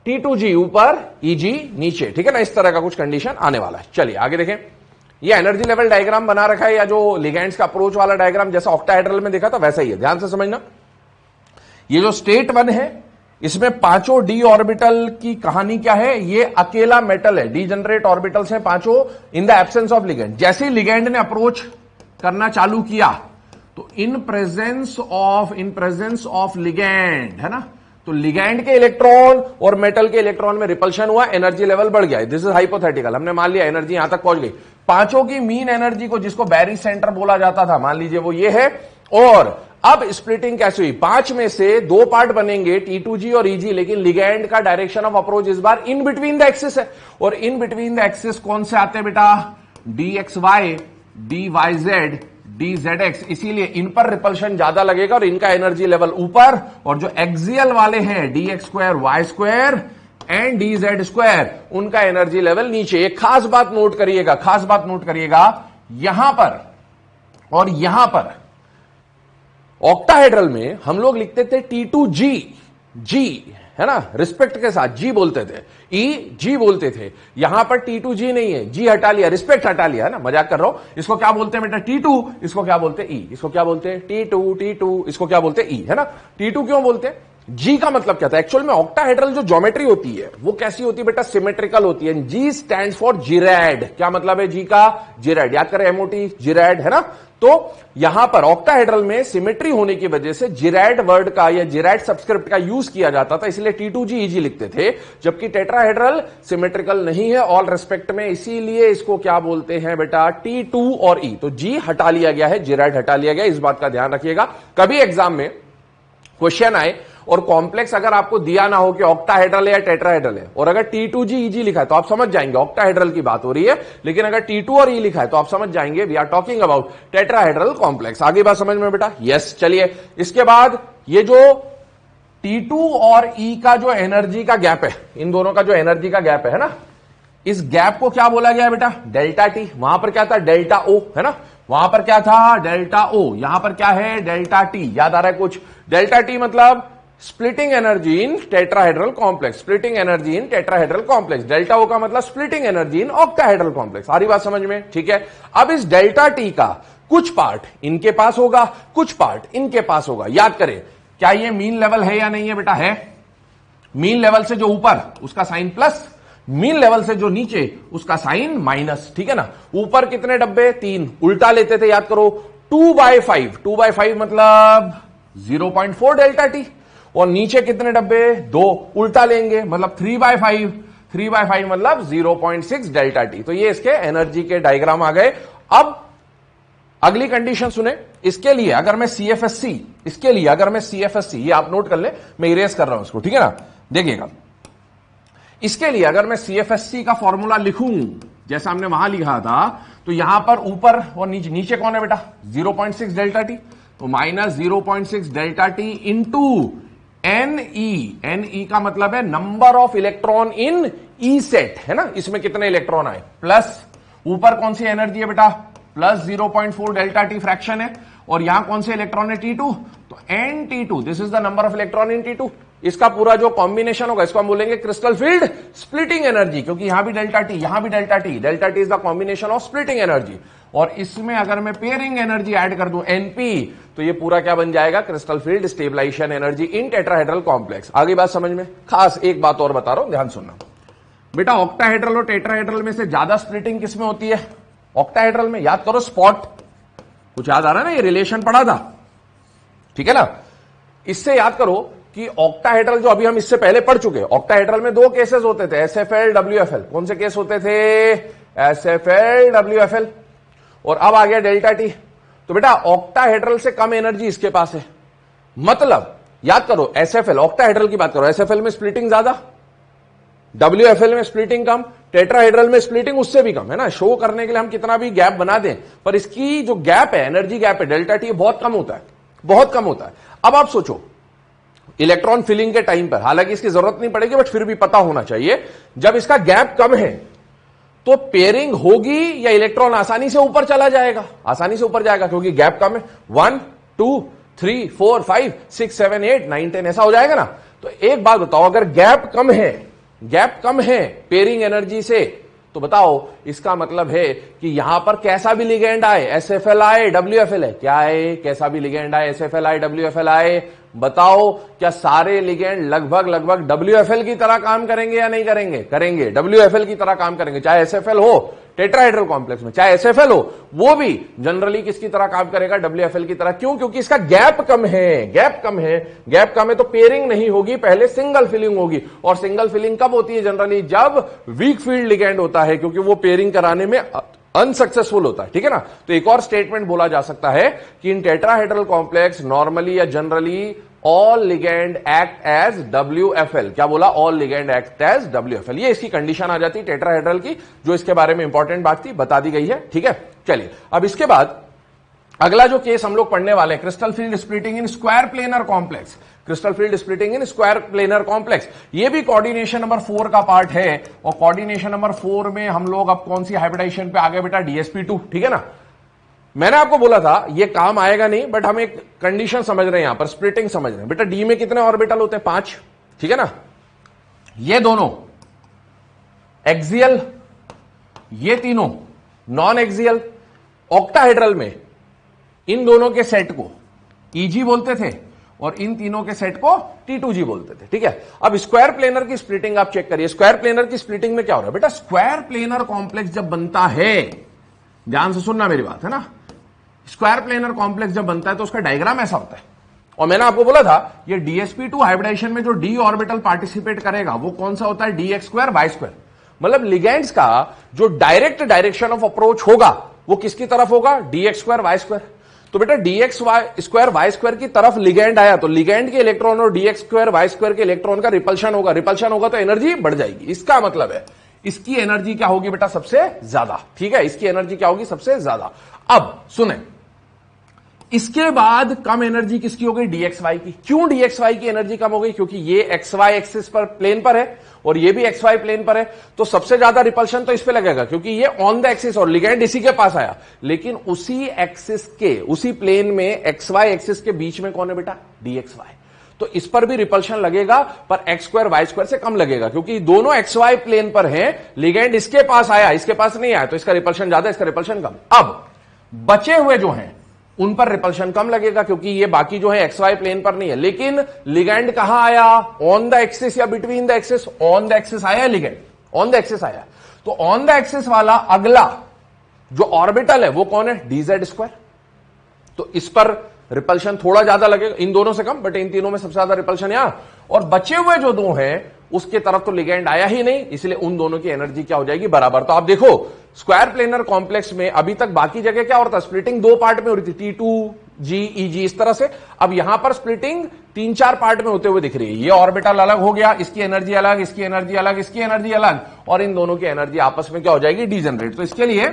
T2G ऊपर, Eg नीचे, ठीक है ना। इस तरह का कुछ कंडीशन आने वाला है। चलिए आगे देखें, ये एनर्जी लेवल डायग्राम बना रखा है, या जो लिगेंड्स का अप्रोच वाला डायग्राम जैसा ऑक्टाहेड्रल में देखा था वैसा ही है, ध्यान से समझना। ये जो स्टेट 1 है इसमें पांचों डी ऑर्बिटल की कहानी क्या है? ये अकेला मेटल है, डीजनरेट ऑर्बिटल्स हैं पांचों in the absence of ligand. जैसे ही लिगेंड ने अप्रोच करना चालू किया तो इन प्रेजेंस ऑफ लिगेंड, है ना, तो लिगैंड के इलेक्ट्रॉन और मेटल के इलेक्ट्रॉन में रिपल्शन हुआ, एनर्जी लेवल बढ़ गया। दिस इज हाइपोथेटिकल, हमने मान लिया एनर्जी यहां तक पहुंच गई। पांचों की मीन एनर्जी को, जिसको बैरी सेंटर बोला जाता था, मान लीजिए वो ये है। और अब स्प्लिटिंग कैसे हुई? 5 में से 2 पार्ट बनेंगे, T2G और Eg, लेकिन लिगैंड का डायरेक्शन ऑफ अप्रोच इस बार इन बिटवीन द एक्सिस है। और इन बिटवीन द एक्सिस कौन से आते हैं बेटा? dxy, dyz, dzx, इसीलिए इन पर रिपल्शन ज्यादा लगेगा और इनका एनर्जी लेवल ऊपर। और जो एक्सियल वाले हैं dx square, y square, and DZ square, उनका एनर्जी लेवल नीचे। एक खास बात नोट करिएगा, खास बात नोट करिएगा, यहां पर और यहां पर ऑक्टाहेड्रल में हम लोग लिखते थे T2G, जी है ना, रिस्पेक्ट के साथ जी बोलते थे, ई जी बोलते थे। यहां पर T2G नहीं है, जी हटा लिया, रिस्पेक्ट हटा लिया, है ना, मजाक कर रहा हूं। इसको क्या बोलते हैं बेटा? T2, इसको क्या बोलते हैं? ई। इसको क्या बोलते हैं? T2, इसको क्या बोलते हैं? ई, है ना। T2 क्यों बोलते हैं? जी का मतलब क्या था? एक्चुअल में ऑक्टाहेड्रल जो ज्योमेट्री होती है वो कैसी होती है बेटा? सिमेट्रिकल होती है। G stands for gerade. क्या मतलब है जी का? जिरैड। याद करें, एमओटी, जिरैड, है ना। तो यहां पर ऑक्टाहेड्रल में सिमेट्री होने की वजह से जिरैड वर्ड का या जिरैड सबस्क्रिप्ट का यूज किया जाता था, इसलिए T2G EG लिखते थे। जबकि टेट्राहेड्रल सिमेट्रिकल नहीं है ऑल रेस्पेक्ट में, इसीलिए इसको क्या बोलते हैं बेटा? T2 और E। तो जी हटा लिया गया है, जिरैड हटा लिया गया, इस बात का ध्यान रखिएगा। कभी एग्जाम में क्वेश्चन आए और कॉम्प्लेक्स अगर आपको दिया ना हो कि ऑक्टाहेड्रल है या टेट्राहेड्रल है, और अगर T2G EG लिखा है तो आप समझ जाएंगे ऑक्टाहेड्रल की बात हो रही है। लेकिन अगर T2 और E लिखा है तो आप समझ जाएंगे we are talking about tetrahedral complex. आगे बात समझ में बेटा? यस। चलिए, इसके बाद ये जो T2 और E का जो एनर्जी का गैप है, इन दोनों का जो एनर्जी का गैप है ना, इस गैप को क्या बोला गया बेटा? Delta T. वहां पर क्या था? डेल्टा ओ, है ना। वहां पर क्या था? Delta o. यहां पर क्या है? Delta t. याद आ रहा है कुछ? डेल्टा टी मतलब splitting energy in tetrahedral complex, splitting energy in tetrahedral complex. Delta o का मतलब splitting energy in octahedral complex. सारी बात समझ में? ठीक है। अब इस डेल्टा टी का कुछ पार्ट इनके पास होगा, कुछ पार्ट इनके पास होगा। याद करें, क्या ये मीन लेवल है या नहीं है बेटा? है। मीन लेवल से जो ऊपर उसका साइन प्लस, मीन लेवल से जो नीचे उसका साइन माइनस, ठीक है ना। ऊपर कितने डब्बे? 3। उल्टा लेते थे, याद करो, 2/5। 2/5 मतलब 0.4 डेल्टा टी। और नीचे कितने डब्बे? 2। उल्टा लेंगे मतलब 3/5। 3/5 मतलब 0.6 डेल्टा टी। तो ये इसके एनर्जी के डायग्राम आ गए। अब अगली कंडीशन सुने। इसके लिए अगर मैं CFSC, इसके लिए अगर मैं CFSC, ये आप नोट कर ले, मैं इरेज कर रहा हूं इसको, ठीक है ना। देखिएगा, इसके लिए अगर मैं CFSC का फॉर्मूला लिखूं जैसा हमने वहां लिखा था, तो यहां पर ऊपर और नीचे, नीचे कौन है बेटा? 0.6 डेल्टा टी। तो minus 0.6 delta T into NE। NE का मतलब है number of electron in E set, है ना। इसमें कितने इलेक्ट्रॉन आए? प्लस ऊपर कौन सी एनर्जी है बेटा? प्लस 0.4 डेल्टा टी फ्रैक्शन है। और यहां कौन से इलेक्ट्रॉन है? T2। तो NT2, this is the number of electron in T2। इसका पूरा जो कॉम्बिनेशन होगा इसको हम बोलेंगे क्रिस्टल फील्ड स्प्लिटिंग एनर्जी, क्योंकि यहां भी डेल्टा टी, यहां भी delta T. Delta T is the combination of splitting energy. और इसमें अगर मैं पेयरिंग एनर्जी ऐड कर दूं NP, तो ये पूरा क्या बन जाएगा? Crystal field stabilization energy in tetrahedral complex. आगे बात समझ में? खास एक बात और बता रहा हूं, ध्यान सुनना बेटा। ऑक्टाहेड्रल और टेट्राहेड्रल में से ज्यादा स्प्लिटिंग किसमें होती है? ऑक्टाहेड्रल में। याद करो, स्पॉट, कुछ याद आ रहा है ना, ये रिलेशन पढ़ा था, ठीक है ना। इससे याद करो कि ऑक्टाहेड्रल जो अभी हम इससे पहले पढ़ चुके हैं, ऑक्टाहेड्रल में 2 केसेस होते थे, SFL WFL। कौन से केस होते थे? SFL WFL। और अब आ गया डेल्टा टी। तो बेटा ऑक्टाहेड्रल से कम एनर्जी इसके पास है, मतलब याद करो, SFL, ऑक्टाहेड्रल की बात करो, SFL में स्प्लिटिंग ज्यादा, WFL में स्प्लिटिंग कम, टेट्राहेड्रल में स्प्लिटिंग उससे भी कम, है ना। शो करने के लिए हम कितना भी गैप बना दें, पर इसकी जो गैप है, एनर्जी गैप है डेल्टा टी, बहुत कम होता है, बहुत कम होता है। अब आप सोचो, इलेक्ट्रॉन फिलिंग के टाइम पर, हालांकि इसकी जरूरत नहीं पड़ेगी बट फिर भी पता होना चाहिए, जब इसका गैप कम है तो पेयरिंग होगी या इलेक्ट्रॉन आसानी से ऊपर चला जाएगा? आसानी से ऊपर जाएगा, क्योंकि गैप कम है। 1 2 3 4 5 6 7 8 9 10 ऐसा हो जाएगा ना। तो एक बात बताओ, अगर गैप कम है, गैप कम है पेयरिंग एनर्जी से, तो बताओ इसका मतलब है कि यहां पर कैसा भी लिगेंड आए, SFL आए, WFL है, क्या है? कैसा भी लिगेंड आए, SFL आए, WFL आए, बताओ क्या सारे लिगेंड लगभग WFL की तरह काम करेंगे या नहीं करेंगे? करेंगे, WFL की तरह काम करेंगे। चाहे SFL हो टेट्राहेड्रल कॉम्प्लेक्स में, चाहे SFL हो, वो भी जनरली किसकी तरह काम करेगा? WFL की तरह। क्यों? क्योंकि इसका गैप कम है, गैप कम है। गैप कम है तो पेयरिंग नहीं होगी, पहले सिंगल फिलिंग होगी। और सिंगल फिलिंग कब होती है? जनरली जब वीक फील्ड लिगेंड होता है, क्योंकि वो पेयरिंग कराने में अनसक्सेसफुल होता है, ठीक है ना। तो एक और स्टेटमेंट बोला जा सकता है कि इन टेट्राहेड्रल कॉम्प्लेक्स नॉर्मली या generally all ligand act as WFL। क्या बोला? All ligand act as WFL। ये इसकी कंडीशन आ जाती है टेट्राहेड्रल की, जो इसके बारे में इंपॉर्टेंट बात थी, बता दी गई है, ठीक है। चलिए, अब इसके बाद अगला जो केस हम लोग पढ़ने वाले हैं, crystal field splitting in square planar complex, crystal field splitting in square planar complex, ये भी कोऑर्डिनेशन नंबर 4 का पार्ट है। और कोऑर्डिनेशन नंबर 4 में हम लोग अब कौन सी हाइब्रिडाइजेशन पे आ गए बेटा, DsP2, ठीक है ना। मैंने आपको बोला था ये काम आएगा नहीं, बट हम एक कंडीशन समझ रहे हैं यहां पर, स्प्लिटिंग समझ रहे हैं बेटा। डी में कितने ऑर्बिटल होते हैं, 5, ठीक है ना। ये दोनों एक्सियल, ये तीनों नॉन एक्सियल, ऑक्टाहेड्रल में इन दोनों के सेट को EG बोलते थे और इन तीनों के सेट को T2G बोलते थे, ठीक है। अब स्क्वायर प्लेनर की स्प्लिटिंग आप चेक करिए। स्क्वायर प्लेनर की स्प्लिटिंग में क्या हो रहा है बेटा, स्क्वायर प्लेनर कॉम्प्लेक्स जब बनता है, ध्यान से सुनना मेरी बात, है ना। स्क्वायर प्लेनर कॉम्प्लेक्स जब बनता है तो उसका डायग्राम ऐसा होता है। और मैंने आपको बोला था ये DsP2 हाइब्रिडाइजेशन में जो d ऑर्बिटल पार्टिसिपेट करेगा वो कौन सा होता है, dx2y2। मतलब लिगेंड्स का जो डायरेक्ट डायरेक्शन ऑफ अप्रोच होगा वो किसकी तरफ होगा, dx2y2। तो बेटा dx2y2 की तरफ लिगेंड आया तो लिगेंड के इलेक्ट्रॉन और dx2y2 के इलेक्ट्रॉन का रिपल्शन होगा, रिपल्शन होगा तो एनर्जी बढ़ जाएगी। इसका मतलब है इसकी एनर्जी क्या होगी बेटा, सबसे ज्यादा, ठीक है। इसकी एनर्जी क्या होगी, सबसे ज्यादा। अब सुने, इसके बाद कम एनर्जी किसकी हो गई, dxy की। क्यों dxy की एनर्जी कम हो गई, क्योंकि ये xy एक्सिस पर प्लेन पर है और ये भी xy प्लेन पर है, तो सबसे ज्यादा रिपल्शन तो इस पे लगेगा क्योंकि ये ऑन द एक्सिस और लिगेंड इसी के पास आया। लेकिन उसी एक्सिस के, उसी प्लेन में xy एक्सिस के बीच में कौन है बेटा, dxy। तो इस पर भी रिपल्शन लगेगा पर x2y2 से कम लगेगा क्योंकि दोनों xy प्लेन पर हैं, लिगेंड इसके पास आया, इसके पास नहीं आया, तो इसका रिपल्शन ज्यादा, इसका रिपल्शन कम। अब बचे हुए जो हैं उन पर रिपल्शन कम लगेगा क्योंकि ये बाकी जो है XY प्लेन पर नहीं है। लेकिन लिगेंड कहां आया, ऑन द एक्सिस या between the axis, on the axis आया लिगेंड, ऑन द एक्सिस आया। तो ऑन द एक्सिस वाला अगला जो ऑर्बिटल है वो कौन है, dz2। तो इस पर रिपल्शन थोड़ा ज्यादा लगेगा, इन दोनों से कम, बट इन तीनों में सबसे ज्यादा रिपल्शन यहां। और बचे हुए जो दो हैं उसके तरफ तो लिगेंड आया ही नहीं, इसलिए उन दोनों की एनर्जी क्या हो जाएगी, बराबर। तो आप देखो स्क्वायर प्लेनर कॉम्प्लेक्स में अभी तक बाकी जगह क्या होता है, स्प्लिटिंग 2 पार्ट में हो रही थी, T2G EG इस तरह से। अब यहां पर स्प्लिटिंग 3-4 पार्ट में होते हुए दिख रही है। ये ऑर्बिटल अलग हो गया, इसकी एनर्जी अलग, इसकी एनर्जी अलग, इसकी एनर्जी अलग, और इन दोनों की एनर्जी आपस में क्या हो जाएगी, डीजनरेट। तो इसके लिए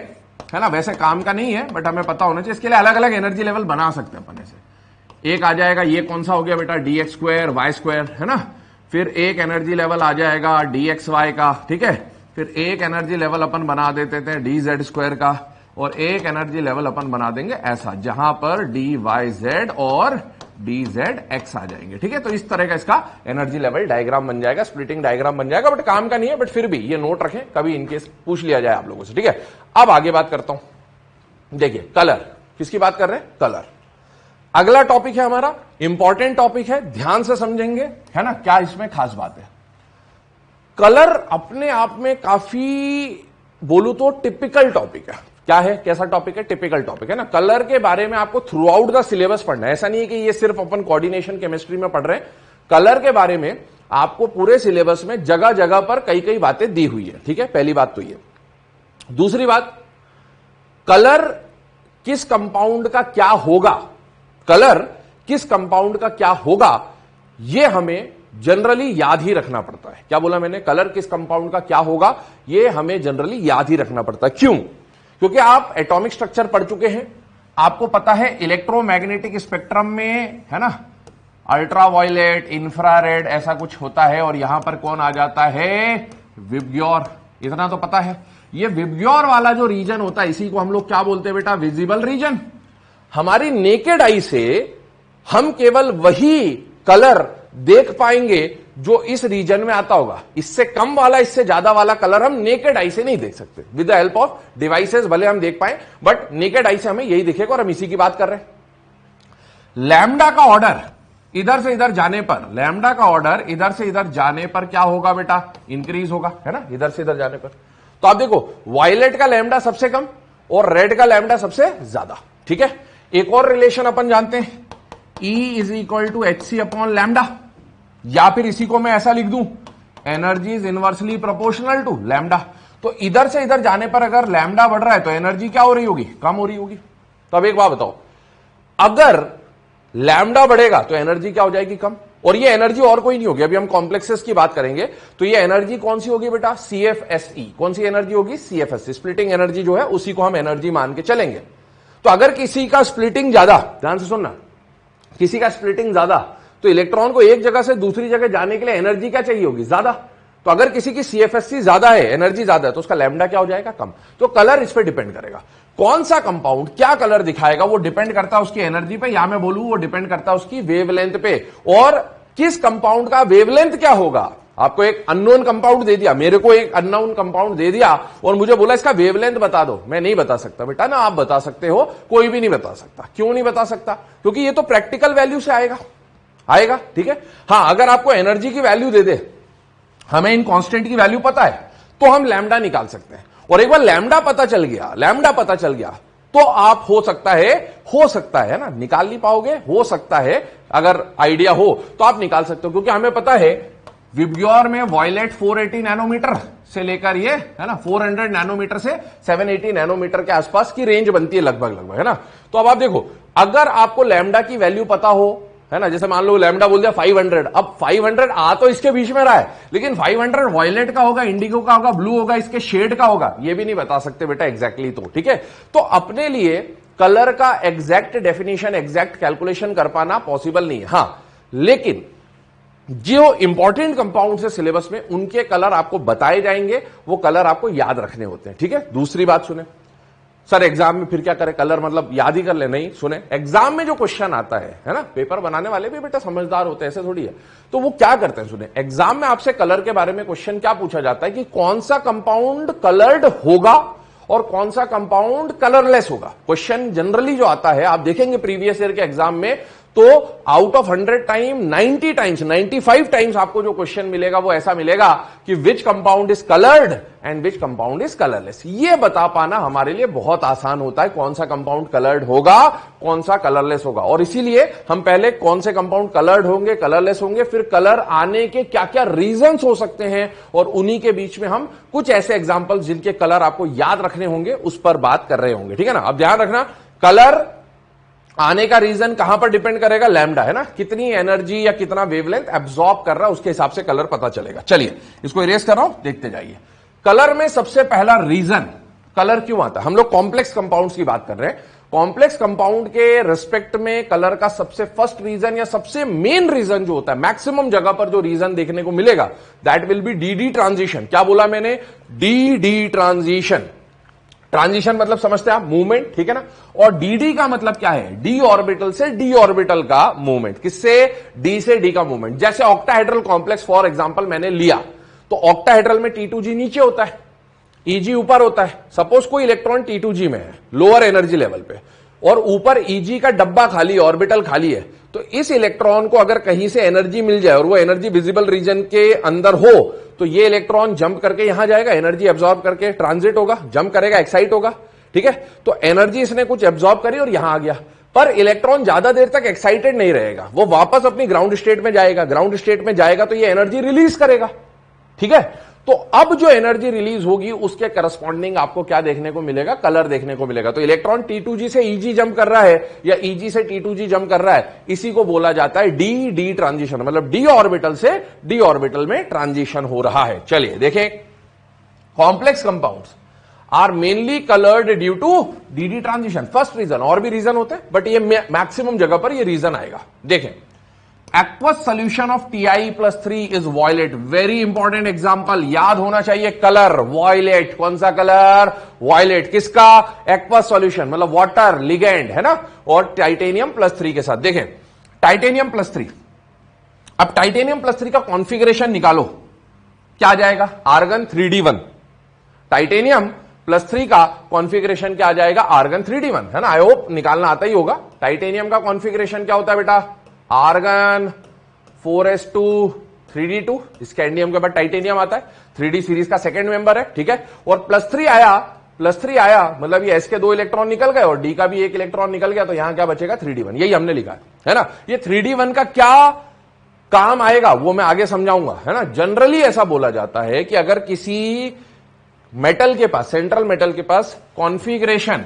है ना, वैसे काम का नहीं है बट हमें पता होना चाहिए, इसके लिए अलग अलग एनर्जी लेवल बना सकते हैं अपन ऐसे। एक आ जाएगा, ये कौन सा हो गया बेटा, dx2y2, है ना। फिर एक एनर्जी लेवल आ जाएगा dxy का, ठीक है। फिर एक एनर्जी लेवल अपन बना देते थे dz2 का, और एक एनर्जी लेवल अपन बना देंगे ऐसा जहां पर dyz और dzx आ जाएंगे, ठीक है। तो इस तरह का इसका एनर्जी लेवल डायग्राम बन जाएगा, स्प्लिटिंग डायग्राम बन जाएगा, बट काम का नहीं है, बट फिर भी ये नोट रखें, कभी इनकेस पूछ लिया जाए आप लोगों से, ठीक है। अब आगे बात करता हूं, देखिए कलर, किसकी बात कर रहे हैं, कलर। अगला टॉपिक है हमारा, इंपॉर्टेंट टॉपिक है, ध्यान से समझेंगे, है ना, क्या इसमें खास बात है। कलर अपने आप में काफी बोलूं तो टिपिकल टॉपिक है। क्या है, कैसा टॉपिक है, टिपिकल टॉपिक है ना। कलर के बारे में आपको थ्रू आउट द सिलेबस पढ़ना है, ऐसा नहीं है कि ये सिर्फ अपन कोऑर्डिनेशन केमिस्ट्री में पढ़ रहे हैं। कलर के बारे में आपको पूरे सिलेबस में जगह जगह पर कई कई बातें दी हुई है, ठीक है। पहली बात तो ये। दूसरी बात, कलर किस कंपाउंड का क्या होगा, कलर किस कंपाउंड का क्या होगा, यह हमें जनरली याद ही रखना पड़ता है। क्या बोला मैंने, कलर किस कंपाउंड का क्या होगा यह हमें जनरली याद ही रखना पड़ता है। क्यों, क्योंकि आप एटॉमिक स्ट्रक्चर पढ़ चुके हैं, आपको पता है इलेक्ट्रोमैग्नेटिक स्पेक्ट्रम में, है ना, अल्ट्रावायलेट, इंफ्रारेड ऐसा कुछ होता है, और यहां पर कौन आ जाता है, विबग्योर, इतना तो पता है। ये विबग्योर वाला जो रीजन होता है इसी को हम लोग क्या बोलते हैं बेटा, विजिबल रीजन। हमारी नेकेड आई से हम केवल वही कलर देख पाएंगे जो इस रीजन में आता होगा। इससे कम वाला, इससे ज्यादा वाला कलर हम नेकेड आई से नहीं देख सकते, with the help of devices भले हम देख पाए, बट नेकेड आई से हमें यही दिखेगा, और हम इसी की बात कर रहे हैं। लैम्डा का ऑर्डर इधर से इधर जाने पर, लैम्डा का ऑर्डर इधर से इधर जाने पर क्या होगा बेटा, इंक्रीज होगा, है ना, इधर से इधर जाने पर। तो आप देखो, वायलेट का लैम्डा सबसे कम और रेड का लैम्डा सबसे ज्यादा, ठीक है। एक और रिलेशन अपन जानते हैं, E is equal to HC upon lambda, या फिर इसी को मैं ऐसा लिख दूं, energy is inversely proportional to lambda. तो इधर से इधर जाने पर अगर लैम्डा बढ़ रहा है तो एनर्जी क्या हो रही होगी, कम हो रही होगी। तो अब एक बात बताओ, अगर लैम्डा बढ़ेगा तो एनर्जी क्या हो जाएगी, कम। और ये एनर्जी और कोई नहीं होगी, अभी हम कॉम्प्लेक्सेस की बात करेंगे, तो ये एनर्जी कौन सी होगी बेटा, CFSE। कौन सी एनर्जी होगी, CFSE, स्प्लिटिंग एनर्जी जो है उसी को हम एनर्जी मान के चलेंगे। तो अगर किसी का स्प्लिटिंग ज्यादा, ध्यान से सुनना, किसी का स्प्लिटिंग ज्यादा, तो इलेक्ट्रॉन को एक जगह से दूसरी जगह जाने के लिए एनर्जी क्या चाहिए होगी? ज्यादा। तो अगर किसी की CFSC ज्यादा है, एनर्जी ज्यादा है, तो उसका लैम्डा क्या हो जाएगा? कम। तो कलर इस पर डिपेंड करेगा। कौन सा कंपाउंड क्या कलर दिखाएगा वो डिपेंड करता है उसकी एनर्जी पे, या मैं बोलूं वो डिपेंड करता है उसकी वेवलेंथ पे। और किस कंपाउंड का वेवलेंथ क्या होगा? आपको एक अननोन कंपाउंड दे दिया, मेरे को एक अननोन कंपाउंड दे दिया और मुझे बोला इसका वेवलेंथ बता दो, मैं नहीं बता सकता बेटा ना, आप बता सकते हो, कोई भी नहीं बता सकता। क्यों नहीं बता सकता? क्योंकि ये तो प्रैक्टिकल वैल्यू से आएगा, ठीक है। हां, अगर आपको एनर्जी की वैल्यू दे दे, हमें इन कांस्टेंट की वैल्यू पता है, तो हम लैम्डा निकाल सकते हैं। और एक बार लैम्डा पता चल गया तो आप हो सकता है ना, निकाल नहीं पाओगे, हो सकता है, अगर आइडिया हो तो आप निकाल सकते हो, क्योंकि हमें पता है विबग्योर में वॉयलेट 480 नैनोमीटर से लेकर ये है ना 400 नैनोमीटर से 780 नैनोमीटर के आसपास की रेंज बनती है लगभग, है ना। तो अब आप देखो, अगर आपको लैम्डा की वैल्यू पता हो, है ना, जैसे मान लो लैम्डा बोल दिया 500, अब 500 आ तो इसके बीच में रहा है, लेकिन 500 वॉयलेट का होगा, इंडिगो का होगा, ब्लू होगा, इसके शेड का होगा, ये भी नहीं बता सकते बेटा एग्जैक्टली। तो ठीक है, तो अपने लिए कलर का एग्जैक्ट डेफिनेशन, एग्जैक्ट कैलकुलेशन कर पाना पॉसिबल नहीं है। हां, लेकिन जो इंपॉर्टेंट कंपाउंड है सिलेबस में, उनके कलर आपको बताए जाएंगे, वो कलर आपको याद रखने होते हैं, ठीक है। दूसरी बात सुने, सर एग्जाम में फिर क्या करें, कलर मतलब याद ही कर ले? नहीं, सुने, एग्जाम में जो क्वेश्चन आता है ना, पेपर बनाने वाले भी बेटा समझदार होते हैं, ऐसे थोड़ी है। तो वो क्या करते हैं, सुने, एग्जाम में आपसे कलर के बारे में क्वेश्चन क्या पूछा जाता है कि कौन सा कंपाउंड कलर्ड होगा और कौन सा कंपाउंड कलरलेस होगा। क्वेश्चन जनरली जो आता है, आप देखेंगे प्रीवियस ईयर के एग्जाम में, तो out of 100 time 90 times 95 times आपको जो क्वेश्चन मिलेगा वो ऐसा मिलेगा कि which compound is coloured and which compound is colourless. ये बता पाना हमारे लिए बहुत आसान होता है, कौन सा कंपाउंड कलर्ड होगा, कौन सा कलरलेस होगा। और इसीलिए हम पहले कौन से कंपाउंड कलर्ड होंगे, कलरलेस होंगे, फिर कलर आने के क्या क्या रीजंस हो सकते हैं, और उन्हीं के बीच में हम कुछ ऐसे एग्जांपल्स जिनके कलर आपको याद रखने होंगे उस पर बात कर रहे होंगे, ठीक है ना। अब ध्यान रखना, कलर आने का रीजन कहां पर डिपेंड करेगा? लैम्डा, है ना, कितनी एनर्जी या कितना वेवलेंथ एब्जॉर्ब कर रहा है, उसके हिसाब से कलर पता चलेगा। चलिए इसको इरेज कर रहा हूं, देखते जाइए। कलर में सबसे पहला रीजन, कलर क्यों आता है, हम लोग कॉम्प्लेक्स कंपाउंड्स की बात कर रहे हैं, कॉम्प्लेक्स कंपाउंड के रिस्पेक्ट में कलर का सबसे फर्स्ट रीजन या सबसे मेन रीजन जो होता है, मैक्सिमम जगह पर जो रीजन देखने को मिलेगा, that will B D transition. क्या बोला मैंने? D transition. ट्रांजिशन मतलब समझते हैं आप, मूवमेंट, ठीक है ना। और डी का मतलब क्या है? डी ऑर्बिटल से डी ऑर्बिटल का मूवमेंट। किससे? डी से डी का मूवमेंट। जैसे ऑक्टाहेड्रल कॉम्प्लेक्स फॉर एग्जांपल मैंने लिया, तो ऑक्टाहेड्रल में T2G नीचे होता है, Eg ऊपर होता है। सपोज कोई इलेक्ट्रॉन T2G में है, लोअर एनर्जी लेवल पे, और ऊपर Eg का डब्बा खाली, ऑर्बिटल खाली है, तो इस इलेक्ट्रॉन को अगर कहीं से एनर्जी मिल जाए और वो एनर्जी विजिबल रीजन के अंदर हो, तो ये इलेक्ट्रॉन जंप करके यहां जाएगा, एनर्जी एब्जॉर्ब करके ट्रांजिट होगा, जंप करेगा, एक्साइट होगा, ठीक है। तो एनर्जी इसने कुछ एब्जॉर्ब करी और यहां आ गया, पर इलेक्ट्रॉन ज्यादा देर तक एक्साइटेड नहीं रहेगा, वो वापस अपनी ग्राउंड स्टेट में जाएगा। ग्राउंड स्टेट में जाएगा तो ये एनर्जी रिलीज करेगा, ठीक है। तो अब जो एनर्जी रिलीज होगी उसके करस्पॉन्डिंग आपको क्या देखने को मिलेगा? कलर देखने को मिलेगा। तो इलेक्ट्रॉन T2G से Eg जंप कर रहा है या Eg से T2G जंप कर रहा है, इसी को बोला जाता है डी ट्रांजिशन, मतलब डी ऑर्बिटल से डी ऑर्बिटल में ट्रांजिशन हो रहा है। चलिए देखें, complex compounds are mainly coloured due to d transition, first reason. और भी रीजन होते हैं, बट ये मैक्सिमम जगह पर ये रीजन आएगा। देखें, aqueous solution of Ti+3 is violet, very important example, याद होना चाहिए। कलर वॉयलेट, कौन सा कलर? वॉयलेट। किसका? aqueous solution, मतलब वाटर लिगेंड, है ना, और टाइटेनियम+3 के साथ। देखें टाइटेनियम+3, अब टाइटेनियम+3 का कॉन्फ़िगरेशन निकालो, क्या आ जाएगा? Argon 3d1। टाइटेनियम+3 का कॉन्फ़िगरेशन क्या आ जाएगा? आर्गन 3d1, है ना। आई होप निकालना आता ही होगा। टाइटेनियम का कॉन्फ़िगरेशन क्या होता है बेटा? आर्गन 4s2 3d2, स्कैंडियम के बाद टाइटेनियम आता है, 3d सीरीज का सेकंड मेंबर है, ठीक है। और +3 आया मतलब ये s के 2 इलेक्ट्रॉन निकल गए और d का भी 1 इलेक्ट्रॉन निकल गया, तो यहां क्या बचेगा? 3d1। यही हमने लिखा है ना। ये 3d1 का क्या काम आएगा वो मैं आगे समझाऊंगा, है ना। जनरली ऐसा बोला जाता है कि अगर किसी मेटल के पास, सेंट्रल मेटल के पास कॉन्फ़िगरेशन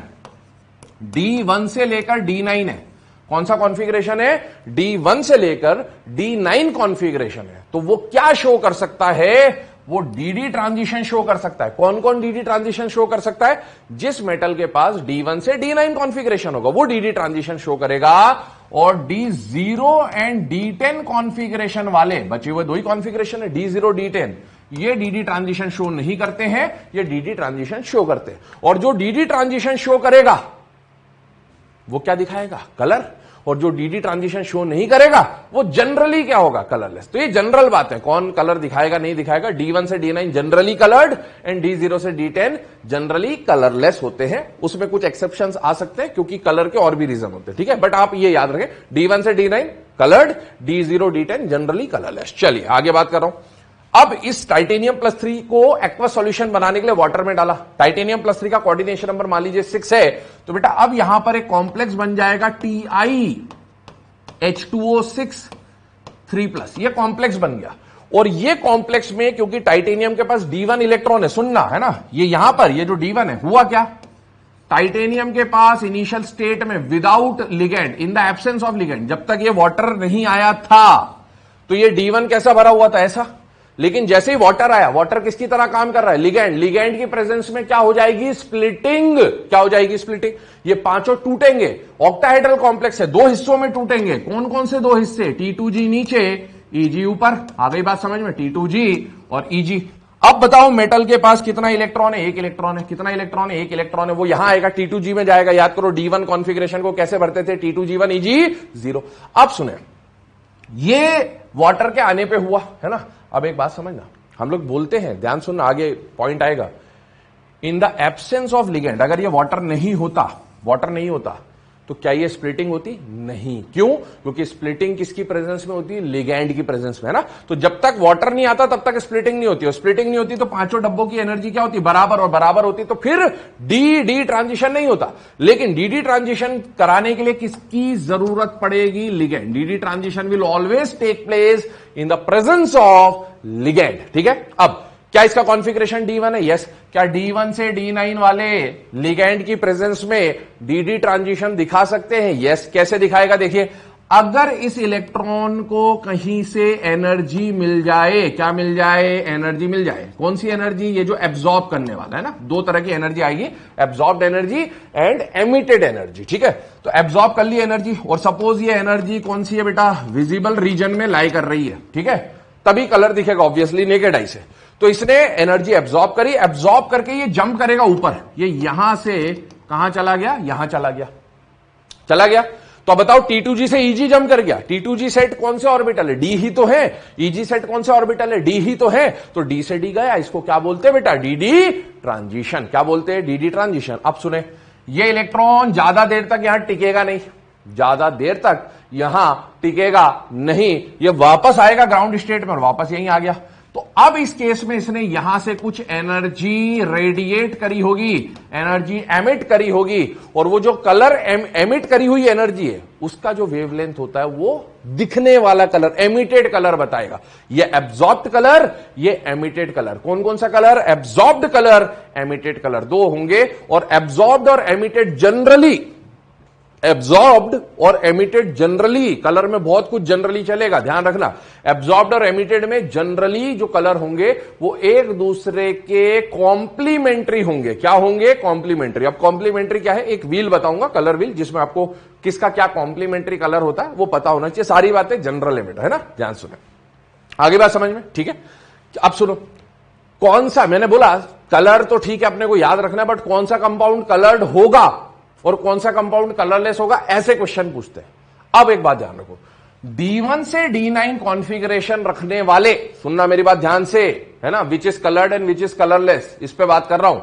D1 से लेकर D9 है, कौन सा कॉन्फ़िगरेशन है? D1 से लेकर D9 कॉन्फ़िगरेशन है, तो वो क्या शो कर सकता है? वो डीडी ट्रांजिशन शो कर सकता है। कौन कौन डीडी ट्रांजिशन शो कर सकता है? जिस मेटल के पास D1 से D9 कॉन्फ़िगरेशन होगा वो डीडी ट्रांजिशन शो करेगा, और D0 एंड D10 कॉन्फ़िगरेशन वाले, बचे हुए दो ही कॉन्फ़िगरेशन है D0 D10, ये डीडी ट्रांजिशन शो नहीं करते हैं, ये डीडी ट्रांजिशन शो करते हैं। और जो डीडी ट्रांजिशन शो करेगा वो क्या दिखाएगा? कलर। और जो डीडी ट्रांजिशन शो नहीं करेगा वो जनरली क्या होगा? कलरलेस। तो ये जनरल बात है, कौन कलर दिखाएगा नहीं दिखाएगा। D1 से D9 generally coloured and D0 से D10 जनरली कलरलेस होते हैं। उसमें कुछ एक्सेप्शंस आ सकते हैं क्योंकि कलर के और भी रीजन होते हैं, ठीक है। बट आप ये याद रखें, D1 से D9 coloured, D0 D10 generally colourless. चलिए आगे बात कर रहा हूं। अब इस टाइटेनियम +3 को एक्वा सॉल्यूशन बनाने के लिए वाटर में डाला। टाइटेनियम +3 का कोऑर्डिनेशन नंबर मान लीजिए 6 है, तो बेटा अब यहां पर एक कॉम्प्लेक्स बन जाएगा TiH2O6 3+। ये कॉम्प्लेक्स बन गया। और ये कॉम्प्लेक्स में क्योंकि टाइटेनियम के पास D1 इलेक्ट्रॉन है, सुनना है ना, ये यहां पर ये जो D1 है, हुआ क्या? टाइटेनियम के पास इनिशियल स्टेट में without ligand, in the absence of ligand, जब तक ये वाटर नहीं आया था तो ये D1 कैसा भरा हुआ था? ऐसा। लेकिन जैसे ही वाटर आया, वाटर किसकी तरह काम कर रहा है? लिगेंड। लिगेंड की प्रेजेंस में क्या हो जाएगी? स्प्लिटिंग। क्या हो जाएगी? स्प्लिटिंग। ये पांचों टूटेंगे। ऑक्टाहेड्रल कॉम्प्लेक्स है, दो हिस्सों में टूटेंगे। कौन कौन से दो हिस्से? T2G नीचे, EG ऊपर। आ गई बात समझ में? T2G और EG। अब बताओ मेटल के पास कितना इलेक्ट्रॉन है? एक इलेक्ट्रॉन है। कितना इलेक्ट्रॉन है? एक इलेक्ट्रॉन है। वो यहां आएगा, T2G में जाएगा। याद करो D1 कॉन्फ़िगरेशन को कैसे भरते थे? T2G1 EG 0। अब सुने, ये वाटर के आने पे हुआ है ना। अब एक बात समझना, हम लोग बोलते हैं, ध्यान सुनना, आगे पॉइंट आएगा। In the absence of ligand, अगर ये वाटर नहीं होता तो क्या ये स्प्लिटिंग होती? नहीं। क्यों? क्योंकि स्प्लिटिंग किसकी प्रेजेंस में होती है? लिगेंड की प्रेजेंस में, है ना। तो जब तक वाटर नहीं आता तब तक स्प्लिटिंग नहीं होती, और स्प्लिटिंग नहीं होती तो पांचों डब्बों की एनर्जी क्या होती? बराबर, और बराबर होती तो फिर डी ट्रांजिशन नहीं होता। लेकिन डी ट्रांजिशन कराने के लिए किसकी जरूरत पड़ेगी? Ligand. D transition will always take place in the presence of ligand, ठीक है। अब क्या इसका कॉन्फ़िगरेशन D1 है? यस। क्या D1 से D9 वाले लिगेंड की प्रेजेंस में डी ट्रांजिशन दिखा सकते हैं? यस। कैसे दिखाएगा? देखिए, अगर इस इलेक्ट्रॉन को कहीं से एनर्जी मिल जाए, क्या मिल जाए? एनर्जी मिल जाए। कौन सी एनर्जी? ये जो एब्जॉर्ब करने वाला है ना, दो तरह की एनर्जी आएगी, absorbed energy and emitted energy, ठीक है। तो एब्जॉर्ब कर ली एनर्जी, और सपोज ये एनर्जी कौन सी है बेटा? विजिबल रीजन में लाई कर रही है, ठीक है। तभी कलर दिखेगा ऑब्वियसली नेकेड आई से। तो इसने एनर्जी एब्जॉर्ब करी, एब्जॉर्ब करके ये जंप करेगा ऊपर। ये यहां से कहां चला गया? यहां चला गया। तो बताओ, T2G से EG जंप कर गया। T2G सेट कौन से ऑर्बिटल है? D ही तो है। EG सेट कौन से ऑर्बिटल है? D ही तो है। तो D से D गया, इसको क्या बोलते हैं बेटा? DD transition. क्या बोलते हैं? DD transition. अब सुने, ये इलेक्ट्रॉन ज्यादा देर तक यहां टिकेगा नहीं, ये वापस आएगा ग्राउंड स्टेट में, और वापस यहीं आ गया। तो अब इस केस में इसने यहां से कुछ एनर्जी रेडिएट करी होगी, एनर्जी एमिट करी होगी, और वो जो कलर एमिट करी हुई एनर्जी है उसका जो वेवलेंथ होता है वो दिखने वाला कलर, एमिटेड कलर बताएगा। ये एब्जॉर्ब्ड कलर, ये एमिटेड कलर। कौन कौन सा colour? Absorbed colour, emitted colour, दो होंगे। और एब्जॉर्ब्ड और एमिटेड जनरली, एब्जॉर्ब्ड और एमिटेड जनरली, कलर में बहुत कुछ जनरली चलेगा, ध्यान रखना। एब्जॉर्ब्ड और एमिटेड में जनरली जो कलर होंगे वो एक दूसरे के कॉम्प्लीमेंट्री होंगे। क्या होंगे? कॉम्प्लीमेंट्री। अब कॉम्प्लीमेंट्री क्या है? एक व्हील बताऊंगा, कलर व्हील, जिसमें आपको किसका क्या कॉम्प्लीमेंट्री कलर होता है वो पता होना चाहिए। सारी बातें जनरल एमिटर है ना, ध्यान सुने, आगे बात समझ में, ठीक है। अब सुनो, कौन सा, मैंने बोला कलर तो ठीक है अपने को याद रखना है, बट कौन सा कंपाउंड कलर्ड होगा और कौन सा कंपाउंड कलरलेस होगा, ऐसे क्वेश्चन पूछते हैं। अब एक बात ध्यान रखो, D1 से D9 कॉन्फ़िगरेशन रखने वाले, सुनना मेरी बात ध्यान से, है ना, which is coloured and which is colourless, इस पे बात कर रहा हूं।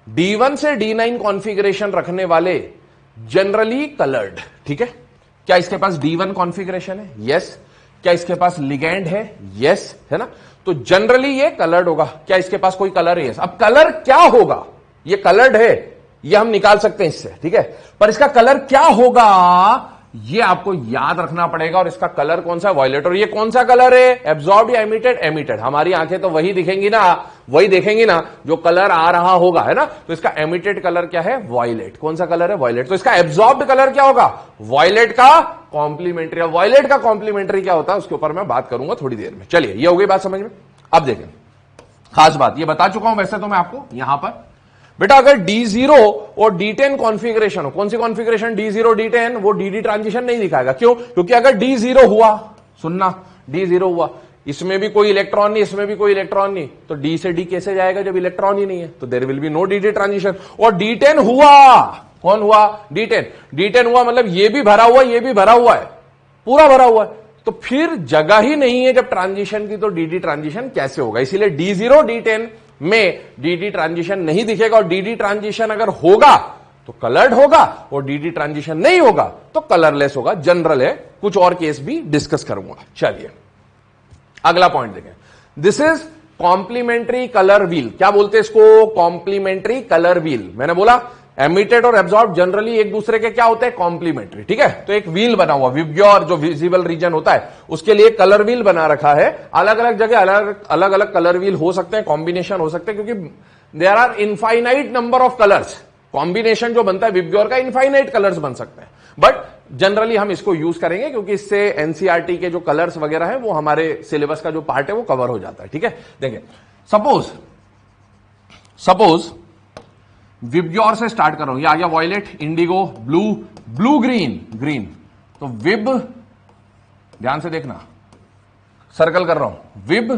D1 से D9 कॉन्फ़िगरेशन रखने वाले जनरली कलर्ड, ठीक है। क्या इसके पास D1 कॉन्फ़िगरेशन है? यस। क्या इसके पास लिगेंड है? यस, है ना। तो जनरली ये कलर्ड होगा। क्या इसके पास कोई कलर है? यस। अब कलर क्या होगा? ये कलर्ड है, ये हम निकाल सकते हैं इससे, ठीक है, पर इसका कलर क्या होगा ये आपको याद रखना पड़ेगा। और इसका कलर कौन सा? वॉयलेट। और ये कौन सा कलर है? एब्जॉर्ब्ड या एमिटेड? एमिटेड। हमारी आंखें तो वही दिखेंगी ना, वही देखेंगी ना जो कलर आ रहा होगा, है ना। तो इसका एमिटेड कलर क्या है? वॉयलेट। कौन सा कलर है? वॉयलेट। तो इसका एब्जॉर्ब्ड कलर क्या होगा? वॉयलेट का कॉम्प्लीमेंट्री। वॉयलेट का कॉम्प्लीमेंट्री क्या होता है उसके ऊपर मैं बात करूंगा थोड़ी देर में। चलिए, ये हो गई बात समझ में। अब देखें, खास बात ये बता चुका हूं वैसे तो मैं आपको यहां पर बेटा, अगर D0 और D10 कॉन्फ़िगरेशन हो, कौन सी कॉन्फ़िगरेशन D0 D10, वो DD ट्रांजिशन नहीं दिखाएगा। क्यों? क्योंकि अगर D0 हुआ, सुनना, D0 हुआ, इसमें भी कोई इलेक्ट्रॉन नहीं, इसमें भी कोई इलेक्ट्रॉन नहीं, तो D से D कैसे जाएगा जब इलेक्ट्रॉन ही नहीं है? तो there will be no DD transition. और D10 हुआ, कौन हुआ? D10 हुआ मतलब ये भी भरा हुआ, ये भी भरा हुआ है, पूरा भरा हुआ है, तो फिर जगह ही नहीं है जब ट्रांजिशन की, तो DD ट्रांजिशन कैसे होगा? इसीलिए D0 D10 में DD ट्रांजिशन नहीं दिखेगा। और DD ट्रांजिशन अगर होगा तो कलर्ड होगा, और DD ट्रांजिशन नहीं होगा तो कलरलेस होगा। जनरल है, कुछ और केस भी डिस्कस करूंगा। चलिए अगला पॉइंट देखें। This is complementary colour wheel. क्या बोलते हैं इसको? Complementary colour wheel. मैंने बोला एमिटेड और एब्जॉर्ब जनरली एक दूसरे के क्या होते हैं? कॉम्प्लीमेंट्री। ठीक है, तो एक व्हील बना हुआ, विब्ग्योर जो विजिबल रीजन होता है उसके लिए कलर व्हील बना रखा है। अलग अलग जगह अलग अलग कलर व्हील हो सकते हैं, कॉम्बिनेशन हो सकते हैं, क्योंकि there are infinite number of colours. Combination जो बनता है विब्ग्योर का, इनफाइनाइट कलर्स बन सकते हैं, बट जनरली हम इसको यूज करेंगे क्योंकि इससे एनसीईआरटी के जो कलर्स वगैरह है वो हमारे सिलेबस का जो पार्ट है वो कवर हो जाता है। ठीक है, देखिए सपोज विब्ग्योर से स्टार्ट कर रहा हूं। ये आ गया violet, indigo, blue, blue green. तो विब, ध्यान से देखना, सर्कल कर रहा हूं, विब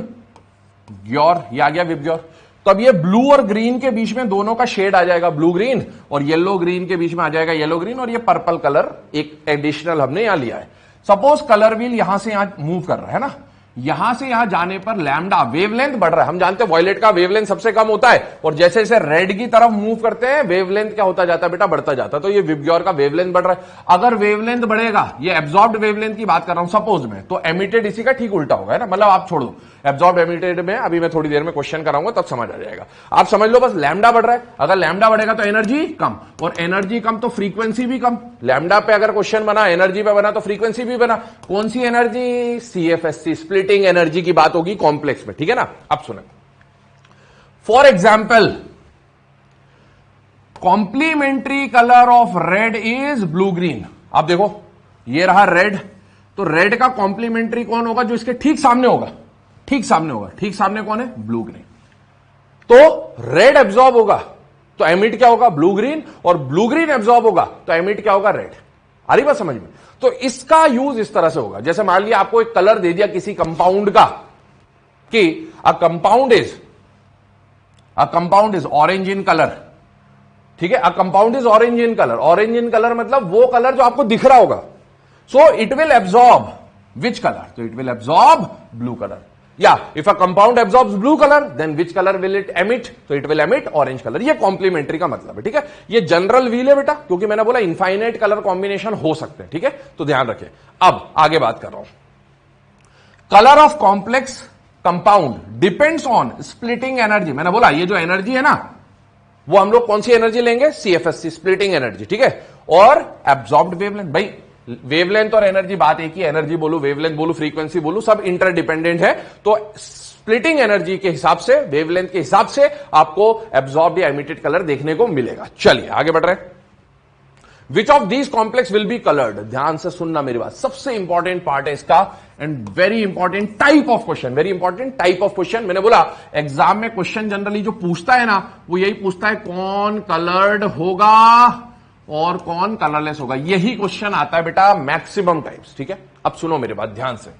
ग्योर, ये आ गया विब्ग्योर। तो अब ये ब्लू और ग्रीन के बीच में दोनों का शेड आ जाएगा ब्लू ग्रीन, और येलो ग्रीन के बीच में आ जाएगा येलो ग्रीन, और ये पर्पल कलर एक एडिशनल हमने यहां लिया है। सपोज कलर व्हील यहां से यहां मूव कर रहा है ना, यहां से यहां जाने पर लैम्डा वेवलेंथ बढ़ रहा है। हम जानते हैं वॉयलेट का वेवलेंथ सबसे कम होता है, और जैसे जैसे रेड की तरफ मूव करते हैं वेवलेंथ क्या होता जाता है बेटा? बढ़ता जाता है। तो ये विब्ग्योर का वेवलेंथ बढ़ रहा है। अगर वेवलेंथ बढ़ेगा, ये एब्जॉर्ब्ड वेवलेंथ की बात कर रहा हूं सपोज में, तो एमिटेड इसी का ठीक उल्टा होगा, है ना। मतलब आप छोड़ दो एब्जॉर्ब्ड एमिटेड में, अभी मैं थोड़ी देर में क्वेश्चन कराऊंगा तब समझ आ जाएगा। आप समझ लो बस लैम्डा बढ़ रहा है। अगर लैम्डा बढ़ेगा तो एनर्जी कम, और एनर्जी कम तो फ्रीक्वेंसी भी कम। लैम्डा पे अगर क्वेश्चन बना, एनर्जी पे बना, तो फ्रीक्वेंसी भी बना। कौन सी एनर्जी? CFSC, स्प्लिटिंग एनर्जी की बात होगी कॉम्प्लेक्स में। ठीक है ना। अब सुने, for example complementary colour of red is blue green. आप देखो ये रहा रेड, तो रेड का कॉम्प्लीमेंट्री कौन होगा? जो इसके ठीक सामने होगा, ठीक सामने होगा। ठीक सामने कौन है? Blue green. तो रेड एब्जॉर्ब होगा तो एमिट क्या होगा? ब्लू ग्रीन, और ब्लू ग्रीन एब्जॉर्ब होगा तो एमिट क्या होगा? रेड। आ रही बात समझ में? तो इसका यूज इस तरह से होगा, जैसे मान लिया आपको एक कलर दे दिया किसी कंपाउंड का, कि a compound is orange in colour. ठीक है, a compound is orange in colour. Orange in colour मतलब वो कलर जो आपको दिख रहा होगा। So it will absorb which colour? तो it will absorb blue colour. या if a compound absorbs blue colour, then which colour will it emit? तो it will emit orange colour. ये कॉम्प्लीमेंट्री का मतलब है। ठीक है, ये जनरल व्हील है बेटा, क्योंकि मैंने बोला इनफाइनाइट कलर कॉम्बिनेशन हो सकते हैं। ठीक है, तो ध्यान रखें। अब आगे बात कर रहा हूं। Colour of complex compound depends on splitting energy. मैंने बोला ये जो एनर्जी है ना, वो हम लोग कौन सी एनर्जी लेंगे? CFSC, splitting energy. ठीक है, और एब्जॉर्ब्ड वेवलेंथ। भाई वेवलेंथ और एनर्जी बात एक ही, एनर्जी बोलू, वेवलेंथ बोलू, फ्रीक्वेंसी बोलू, सब इंटरडिपेंडेंट है। तो स्प्लिटिंग एनर्जी के हिसाब से, वेवलेंथ के हिसाब से आपको एब्जॉर्ब्ड या एमिटेड कलर देखने को मिलेगा। चलिए आगे बढ़ रहे हैं। Which of these complex will be coloured? ध्यान से सुनना मेरी बात, सबसे इंपॉर्टेंट पार्ट है इसका, and very important type of question, very important type of question. मैंने बोला एग्जाम में क्वेश्चन जनरली जो पूछता है ना, वो यही पूछता है कौन कलर्ड होगा और कौन कलरलेस होगा। यही क्वेश्चन आता है बेटा मैक्सिमम टाइम्स। ठीक है, अब सुनो मेरी बात ध्यान से।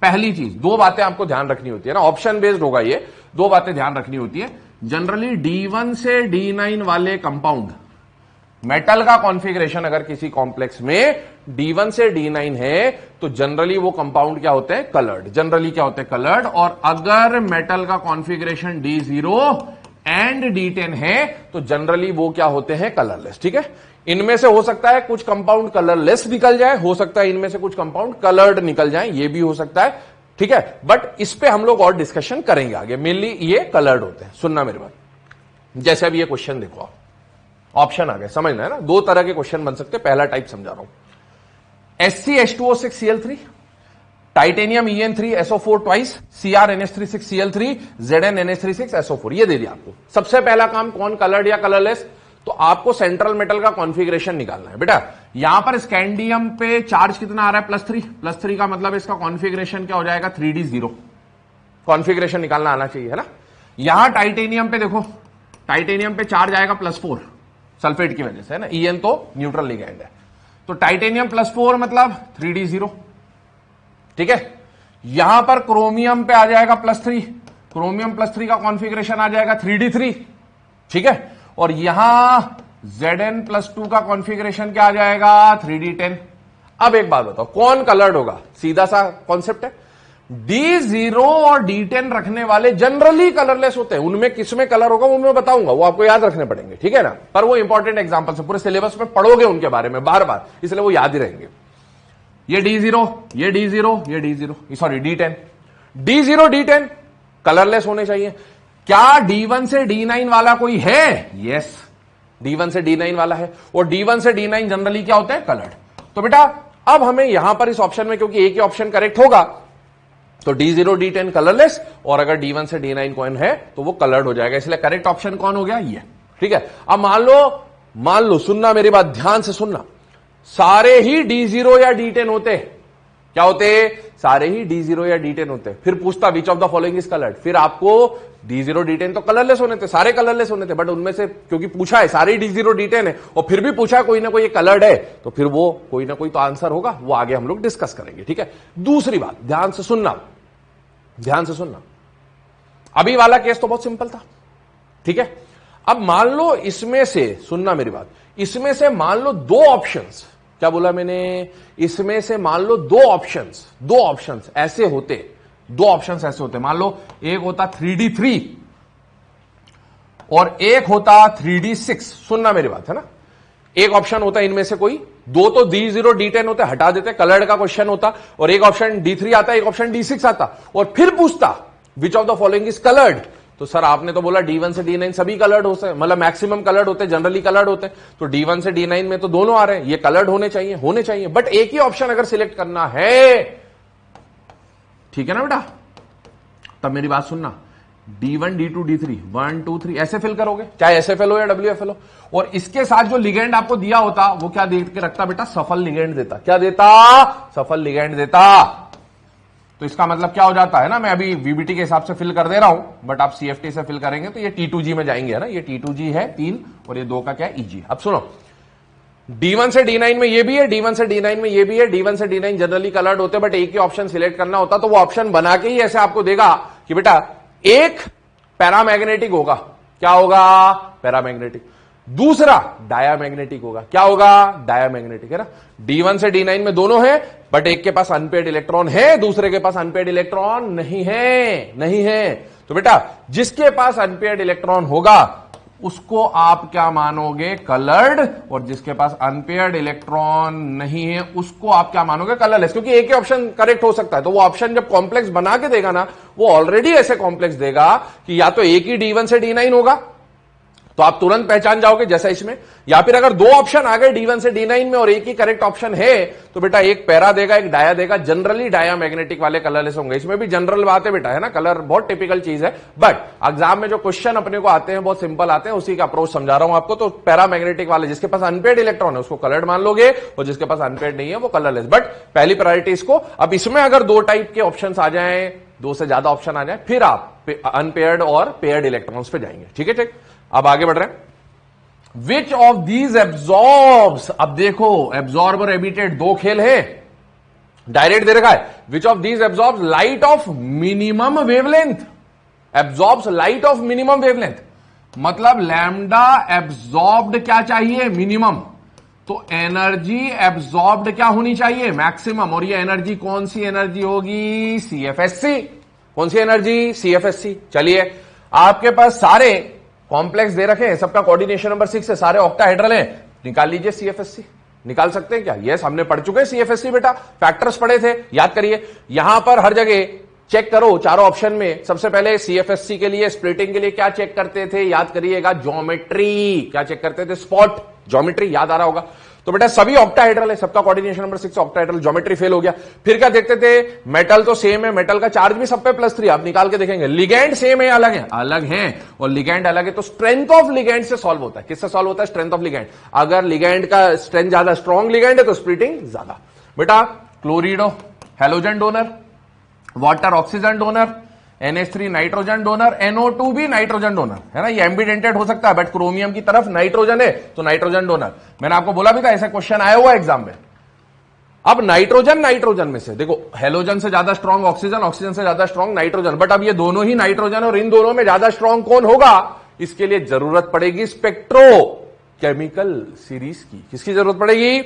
पहली चीज, दो बातें आपको ध्यान रखनी होती है ना, ऑप्शन बेस्ड होगा ये, दो बातें ध्यान रखनी होती है। जनरली D1 से D9 वाले कंपाउंड, मेटल का कॉन्फ़िगरेशन अगर किसी कॉम्प्लेक्स में D1 से D9 है, तो जनरली वो कंपाउंड क्या होते हैं? कलर्ड। जनरली क्या होते हैं? कलर्ड। और अगर मेटल का कॉन्फ़िगरेशन D0 एंड D10 है, तो जनरली वो क्या होते हैं? कलरलेस। ठीक है, इनमें से हो सकता है कुछ कंपाउंड कलरलेस निकल जाए, हो सकता है इनमें से कुछ कंपाउंड कलर्ड निकल जाए, ये भी हो सकता है। ठीक है, बट इस पे हम लोग और डिस्कशन करेंगे आगे। मेनली ये कलर्ड होते हैं। सुनना मेरी बात, जैसे अब ये क्वेश्चन देखो आप, ऑप्शन आ गए, समझना है ना। दो तरह के क्वेश्चन बन सकते हैं, पहला टाइप समझा रहा हूं। ScH2O6Cl3, titanium En3SO4 twice, CrNH36Cl3, ZnNH36SO4, ये दे दिया आपको। सबसे पहला काम, कौन कलर्ड या कलरलेस? तो आपको सेंट्रल मेटल का कॉन्फ़िगरेशन निकालना है बेटा। यहां पर स्कैंडियम पे चार्ज कितना आ रहा है? +3। +3 का मतलब इसका कॉन्फ़िगरेशन क्या हो जाएगा? 3d0। कॉन्फ़िगरेशन निकालना आना चाहिए, है ना। यहां टाइटेनियम पे देखो, टाइटेनियम पे चार्ज आएगा +4 सल्फेट की वजह से, है ना, En तो न्यूट्रल लिगैंड है, तो टाइटेनियम +4 मतलब 3d0, ठीक है। यहां पर क्रोमियम पे आ जाएगा +3, क्रोमियम +3 का कॉन्फ़िगरेशन आ जाएगा 3d3, ठीक है। और यहां Zn+2 का कॉन्फ़िगरेशन क्या आ जाएगा 3d10। अब एक बात बताओ, कौन कलर्ड होगा? सीधा सा कॉन्सेप्ट है, D0 और D10 रखने वाले जनरली कलरलेस होते हैं। उनमें किसमें कलर होगा वो मैं बताऊंगा, वो आपको याद रखने पड़ेंगे, ठीक है ना। पर वो इंपॉर्टेंट एग्जांपल्स है, पूरे सिलेबस में पढ़ोगे उनके बारे में बार बार, इसलिए वो याद ही रहेंगे। ये D0, ये D0, ये D0, sorry D10, D0 D10 colourless होने चाहिए। क्या D1 से D9 वाला कोई है? यस, D1 से D9 वाला है, और D1 से D9 जनरली क्या होते हैं? कलर्ड। तो बेटा अब हमें यहां पर इस ऑप्शन में, क्योंकि एक ही ऑप्शन करेक्ट होगा, तो D0 D10 कलरलेस, और अगर D1 से D9 कौन है तो वो कलर्ड हो जाएगा, इसलिए करेक्ट ऑप्शन कौन हो गया? ये, ठीक है। अब मान लो सुनना मेरी बात, ध्यान से सुनना, सारे ही D0 या D10 होते, क्या होते? सारे ही D0 या D10 होते। फिर पूछता which of the following is coloured, फिर आपको D0 D10 तो कलरलेस होने थे, सारे कलरलेस होने थे, बट उनमें से क्योंकि पूछा है सारे D0 D10 है और फिर भी पूछा है कोई ना कोई कलर्ड है, तो फिर वो कोई ना कोई तो आंसर होगा, वो आगे हम लोग डिस्कस करेंगे, ठीक है। दूसरी बात, ध्यान से सुनना, ध्यान से सुनना, अभी वाला केस तो बहुत सिंपल था, ठीक है। अब मान लो इसमें से, सुनना मेरी बात, इसमें से मान लो दो ऑप्शंस, क्या बोला मैंने? इसमें से मान लो दो ऑप्शंस ऐसे होते, दो ऑप्शंस ऐसे होते, मान लो एक होता 3d3 और एक होता 3d6। सुनना मेरी बात, है ना। एक ऑप्शन होता है इनमें से कोई दो, तो D0 D10 होते, हटा देते, कलर्ड का क्वेश्चन होता, और एक ऑप्शन D3 आता, एक ऑप्शन D6 आता, और फिर पूछता which of the following is coloured. तो सर आपने तो बोला D1 से D9 सभी कलर्ड होते हैं, मतलब मैक्सिमम कलर्ड होते हैं, जनरली कलर्ड होते हैं, तो D1 से D9 में तो दोनों आ रहे हैं, ये कलर्ड होने चाहिए, बट एक ही ऑप्शन अगर सिलेक्ट करना है, ठीक है ना बेटा, तब मेरी बात सुनना, D1 D2 D3 1 2 3 ऐसे फिल करोगे, चाहे SFL हो या WFL हो, और इसके साथ जो लिगेंड आपको दिया होता वो क्या दे के रखता बेटा? सफल लिगेंड देता। क्या देता? सफल लिगेंड देता। तो इसका मतलब क्या हो जाता है ना, मैं अभी VBT के हिसाब से फिल कर दे रहा हूं, बट आप CFT से फिल करेंगे तो ये T2G में जाएंगे, है ना, ये T2G है 3 और ये 2 का क्या है? EG। अब सुनो, D1 से D9 में ये भी है, D1 से D9 में ये भी है, D1 से D9 जनरली कलर्ड होते, बट एक ही ऑप्शन सिलेक्ट करना होता, तो वो ऑप्शन बना के ही ऐसे आपको देगा कि बेटा एक पैरामैग्नेटिक होगा, क्या होगा? पैरामैग्नेटिक। दूसरा डायामैग्नेटिक होगा, क्या होगा? डायामैग्नेटिक, है ना। D1 से D9 में दोनों है, बट एक के पास अनपेयर्ड इलेक्ट्रॉन है, दूसरे के पास अनपेयर्ड इलेक्ट्रॉन नहीं है। तो बेटा जिसके पास अनपेयर्ड इलेक्ट्रॉन होगा उसको आप क्या मानोगे? कलर्ड, और जिसके पास अनपेयर्ड इलेक्ट्रॉन नहीं है उसको आप क्या मानोगे? कलरलेस, क्योंकि एक ही ऑप्शन करेक्ट हो सकता है। तो वो ऑप्शन जब कॉम्प्लेक्स बना के देगा ना, वो ऑलरेडी ऐसे कॉम्प्लेक्स देगा कि या तो एक ही D1 से D9 होगा, तो आप तुरंत पहचान जाओगे जैसा इसमें, या फिर अगर दो ऑप्शन आ गए D1 से D9 में और एक ही करेक्ट ऑप्शन है, तो बेटा एक पैरा देगा, एक डाया देगा। जनरली डाया मैग्नेटिक वाले कलरलेस होंगे। इसमें भी जनरल बात है बेटा, है ना, कलर बहुत टिपिकल चीज है, बट एग्जाम में जो क्वेश्चन अपने को आते हैं बहुत सिंपल आते हैं, उसी का अप्रोच समझा रहा हूं आपको। तो पैरा मैग्नेटिक वाले जिसके पास अनपेयर्ड इलेक्ट्रॉन है उसको कलर्ड मान लोगे, और जिसके पास अनपेयर्ड नहीं है वो कलरलेस। बट पहली प्रायोरिटी इसको। अब इसमें अगर दो टाइप के ऑप्शन आ जाए, दो से ज्यादा ऑप्शन आ जाए, फिर आप अनपेयर्ड और पेयर्ड इलेक्ट्रॉन्स पे जाएंगे, ठीक है, ठीक। अब आगे बढ़ रहे हैं। विच ऑफ दीज एब्जॉर्ब्स, अब देखो एब्जॉर्ब और एमिटेड दो खेल है, डायरेक्ट दे रखा है। Which of these absorbs light of minimum wavelength, absorbs light of minimum wavelength, मतलब लैम्डा एब्जॉर्ब्ड क्या चाहिए? मिनिमम। तो एनर्जी एब्जॉर्ब्ड क्या होनी चाहिए? मैक्सिमम। और ये एनर्जी कौन सी एनर्जी होगी? CFSC। कौन सी एनर्जी? CFSC। चलिए आपके पास सारे कॉम्प्लेक्स दे रखे हैं, सबका कोऑर्डिनेशन नंबर 6 है, सारे ऑक्टाहेड्रल हैं, निकाल लीजिए CFSC। निकाल सकते हैं क्या? यस, हमने पढ़ चुके हैं CFSC बेटा, फैक्टर्स पढ़े थे, याद करिए। यहां पर हर जगह चेक करो, चारों ऑप्शन में सबसे पहले CFSC के लिए, स्प्लिटिंग के लिए क्या चेक करते थे? याद करिएगा, ज्योमेट्री। क्या चेक करते थे? स्पॉट ज्योमेट्री, याद आ रहा होगा। तो बेटा सभी ऑक्टाहेड्रल है, सबका coordination number 6 octahedral, geometry fail हो गया। फिर क्या देखते थे? मेटल तो सेम है, मेटल का चार्ज भी सब पे +3, आप निकाल के देखेंगे। लिगेंड सेम है, अलग है? अलग है, और लिगेंड अलग है, तो स्ट्रेंथ ऑफ लिगेंड से सॉल्व होता है। किससे सॉल्व होता है? Strength of ligand. अगर लिगेंड का स्ट्रेंथ ज्यादा, स्ट्रॉन्ग लिगेंड है तो स्प्लिटिंग ज्यादा। बेटा chlorido halogen donor, water oxygen donor, NH3 nitrogen donor, NO2 भी नाइट्रोजन डोनर है ना, ये एम्बिडेंटेड हो सकता है, बट क्रोमियम की तरफ नाइट्रोजन है तो नाइट्रोजन डोनर। मैंने आपको बोला भी था ऐसा क्वेश्चन आया हुआ एग्जाम में। अब नाइट्रोजन में से देखो, हेलोजन से ज्यादा स्ट्रॉन्ग ऑक्सीजन, ऑक्सीजन से ज्यादा स्ट्रॉन्ग नाइट्रोजन, बट अब ये दोनों ही नाइट्रोजन और इन दोनों में ज्यादा स्ट्रॉन्ग कौन होगा, इसके लिए जरूरत पड़ेगी स्पेक्ट्रोकेमिकल सीरीज की। किसकी जरूरत पड़ेगी?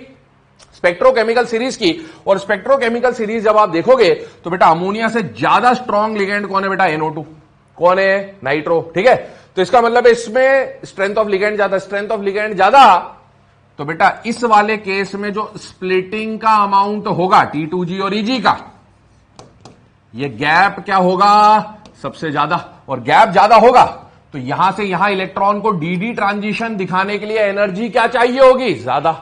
स्पेक्ट्रोकेमिकल सीरीज की। और स्पेक्ट्रोकेमिकल सीरीज जब आप देखोगे तो बेटा अमोनिया से ज्यादा स्ट्रॉन्ग लिगेंड कौन है बेटा? NO2। कौन है? नाइट्रो। ठीक है, तो इसका मतलब है इसमें स्ट्रेंथ ऑफ लिगेंड ज्यादा, स्ट्रेंथ ऑफ लिगेंड ज्यादा, तो बेटा इस वाले केस में जो स्प्लिटिंग का अमाउंट होगा T2G और EG का, ये गैप क्या होगा? सबसे ज्यादा। और गैप ज्यादा होगा तो यहां से यहां इलेक्ट्रॉन को DD ट्रांजिशन दिखाने के लिए एनर्जी क्या चाहिए होगी? ज्यादा।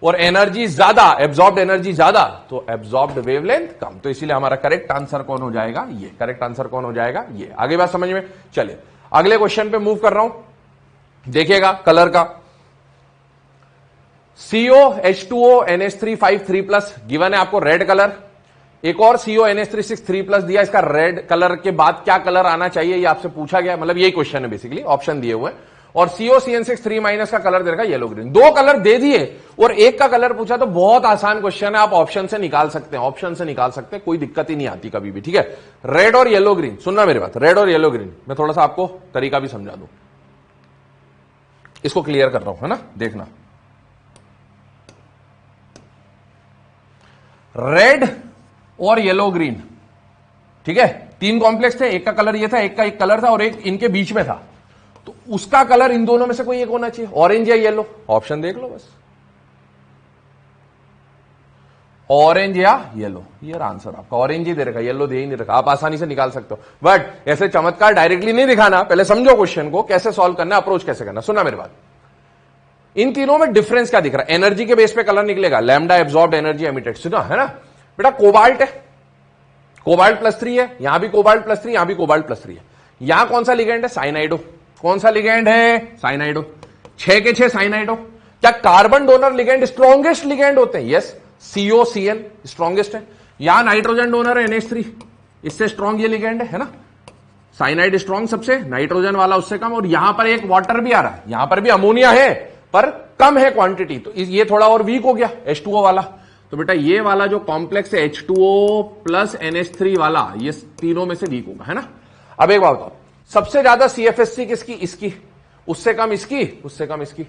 और एनर्जी ज्यादा, एब्जॉर्ब्ड एनर्जी ज्यादा, तो एब्जॉर्ब्ड वेवलेंथ कम। तो इसीलिए हमारा करेक्ट आंसर कौन हो जाएगा? ये। करेक्ट आंसर कौन हो जाएगा? ये। आगे बात समझ में? चलिए अगले क्वेश्चन पे मूव कर रहा हूं। देखिएगा कलर का, COH2O NH3 5 3+ गिवन है आपको रेड कलर। एक और CONH3 6 3+ दिया, इसका रेड कलर के बाद क्या कलर आना चाहिए ये आपसे पूछा गया, मतलब यही क्वेश्चन है बेसिकली, ऑप्शन दिए हुए हैं। और COCN6 3- का कलर दे रखा येलो ग्रीन। दो कलर दे दिए और एक का कलर पूछा, तो बहुत आसान क्वेश्चन है, आप ऑप्शन से निकाल सकते हैं, ऑप्शन से निकाल सकते हैं, कोई दिक्कत ही नहीं आती कभी भी। ठीक है, रेड और येलो ग्रीन, सुनना मेरी बात, रेड और येलो ग्रीन, मैं थोड़ा सा आपको तरीका भी समझा दूं, इसको क्लियर कर रहा हूं, है ना, देखना। रेड और येलो ग्रीन, ठीक है, तीन कॉम्प्लेक्स थे, एक का कलर ये था, एक का एक कलर था और एक इनके बीच में था, तो उसका कलर इन दोनों में से कोई एक होना चाहिए, ऑरेंज या येलो, ऑप्शन देख लो बस, ऑरेंज या येलो, ये आंसर आपका, ऑरेंज ही दे रखा, येलो दे ही नहीं रखा, आप आसानी से निकाल सकते हो, बट ऐसे चमत्कार डायरेक्टली नहीं दिखाना, पहले समझो क्वेश्चन को कैसे सॉल्व करना, अप्रोच कैसे करना। सुना मेरी बात, इन तीनों में डिफरेंस क्या दिख रहा है? एनर्जी के बेस पे कलर निकलेगा, लैम्डा एब्जॉर्ब्ड एनर्जी एमिटेड, सुना है ना बेटा, कोबाल्ट है, कोबाल्ट +3 है, यहां भी कोबाल्ट +3, यहां भी कोबाल्ट +3 है, यहां कौन सा लिगेंड है? साइनाइडो। कौन सा लिगेंड है? साइनाइडो। 6 के 6 साइनाइडो। क्या carbon donor ligand strongest ligand होते हैं? यस, COCl स्ट्रॉन्गेस्ट है। यहां नाइट्रोजन डोनर है NH3, इससे स्ट्रॉन्ग ये लिगेंड है ना, साइनाइड स्ट्रॉन्ग सबसे, नाइट्रोजन वाला उससे कम, और यहां पर एक वाटर भी आ रहा है, यहां पर भी अमोनिया है पर कम है क्वांटिटी, तो ये थोड़ा और वीक हो गया H2O वाला। तो बेटा ये वाला जो कॉम्प्लेक्स है H2O + NH3 वाला, ये तीनों में से वीक होगा, है ना। अब एक बात बताओ, सबसे ज्यादा CFSC किसकी? इसकी, उससे कम इसकी, उससे कम इसकी,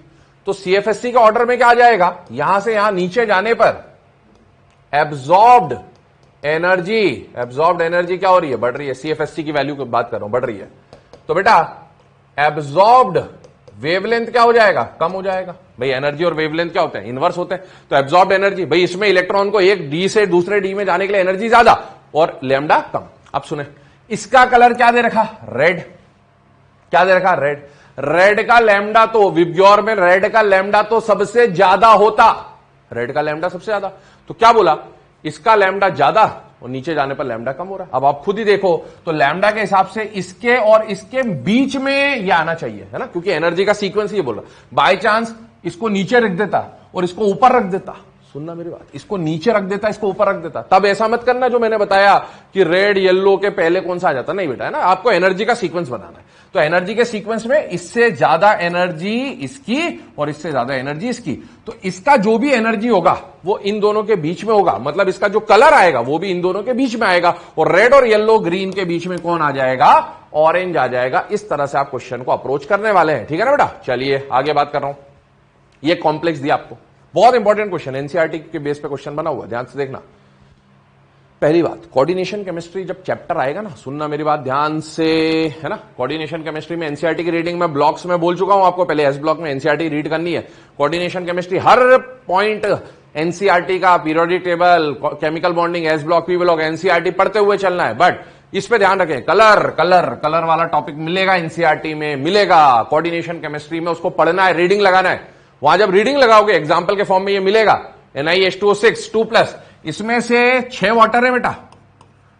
तो CFSC के ऑर्डर में क्या आ जाएगा? यहां से यहां नीचे जाने पर एब्जॉर्ब्ड एनर्जी, एब्जॉर्ब्ड एनर्जी क्या हो रही है? बढ़ रही है, CFSC की वैल्यू की बात कर रहा हूं, बढ़ रही है, तो बेटा एब्जॉर्ब्ड वेवलेंथ क्या हो जाएगा? कम हो जाएगा। भाई एनर्जी और वेवलेंथ क्या होते हैं? इनवर्स होते हैं, तो एब्जॉर्ब्ड एनर्जी, भाई इसमें इलेक्ट्रॉन को एक डी से दूसरे डी में जाने के लिए एनर्जी ज्यादा और लैम्डा कम। अब सुने, इसका कलर क्या दे रखा? रेड। क्या दे रखा? रेड। रेड का लैम्डा तो विबग्योर में रेड का लैम्डा तो सबसे ज्यादा होता, रेड का लैम्डा सबसे ज्यादा, तो क्या बोला? इसका लैम्डा ज्यादा और नीचे जाने पर लैम्डा कम हो रहा है। अब आप खुद ही देखो, तो लैम्डा के हिसाब से इसके और इसके बीच में ये आना चाहिए, है ना, क्योंकि एनर्जी का सीक्वेंस ये बोल रहा। बाय चांस इसको नीचे रख देता और इसको ऊपर रख देता, सुनना मेरी बात, इसको नीचे रख देता, इसको ऊपर रख देता, तब ऐसा मत करना जो मैंने बताया कि रेड येलो के पहले कौन सा आ जाता, नहीं बेटा, है ना, आपको एनर्जी का सीक्वेंस बनाना है। तो एनर्जी के सीक्वेंस में इससे ज्यादा एनर्जी इसकी और इससे ज्यादा एनर्जी इसकी, तो इसका जो भी एनर्जी होगा वो इन दोनों के बीच में होगा, मतलब इसका जो कलर आएगा वो भी इन दोनों के बीच में आएगा, और रेड और येलो ग्रीन के बीच में कौन आ जाएगा? ऑरेंज आ जाएगा। इस तरह से आप क्वेश्चन को अप्रोच करने वाले हैं, ठीक है ना बेटा। चलिए आगे बात कर रहा हूं, ये कॉम्प्लेक्स दिया आपको, बहुत इंपॉर्टेंट क्वेश्चन, एनसीईआरटी के बेस पे क्वेश्चन बना हुआ, ध्यान से देखना। पहली बात, कोऑर्डिनेशन केमिस्ट्री जब चैप्टर आएगा ना, सुनना मेरी बात ध्यान से, है ना, कोऑर्डिनेशन केमिस्ट्री में एनसीईआरटी की रीडिंग में ब्लॉक्स में बोल चुका हूं आपको, पहले एस ब्लॉक में एनसीईआरटी रीड करनी है। कोऑर्डिनेशन केमिस्ट्री हर पॉइंट एनसीईआरटी का, periodic table, chemical bonding, S block, P block, NCERT पढ़ते हुए चलना है, बट इस पे ध्यान रखें, कलर कलर कलर वाला टॉपिक मिलेगा एनसीईआरटी में, मिलेगा कोऑर्डिनेशन केमिस्ट्री में, उसको पढ़ना है, रीडिंग लगाना है। वहां जब रीडिंग लगाओगे एग्जाम्पल के फॉर्म में ये मिलेगा, NiH2O6 2+, इसमें से 6 वाटर है बेटा,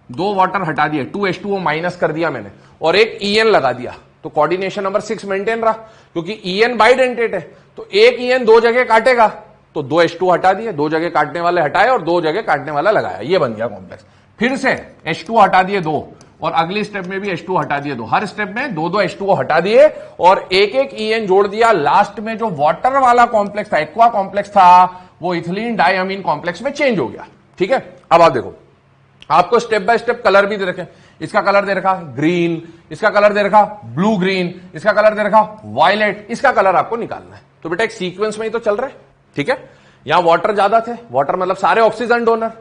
2 वाटर हटा दिए, 2H2O माइनस कर दिया मैंने, और एक EN लगा दिया, तो कोऑर्डिनेशन नंबर 6 मेंटेन रहा, क्योंकि EN बाइडेंटेट है, तो एक EN 2 जगह काटेगा, तो 2H2 हटा दिए, 2 जगह काटने वाले हटाए और 2 जगह काटने वाला लगाया, ये बन गया कॉम्प्लेक्स। फिर से H2 हटा दिए 2, और अगली स्टेप में भी H2O हटा दिए, दो, हर स्टेप में दो दो H2O हटा दिए और एक एक EN जोड़ दिया। लास्ट में जो वाटर वाला कॉम्प्लेक्स था, एक्वा कॉम्प्लेक्स था, वो इथिलीन डायमीन कॉम्प्लेक्स में चेंज हो गया। ठीक है, अब आप देखो, आपको स्टेप बाय स्टेप कलर भी दे रखे, इसका कलर दे रखा ग्रीन, इसका कलर दे रखा ब्लू ग्रीन, इसका कलर दे रखा वायलेट, इसका कलर आपको निकालना है। तो बेटा एक सीक्वेंस में ही तो चल रहा है। ठीक है, यहां वाटर ज्यादा थे, वाटर मतलब सारे ऑक्सीजन डोनर,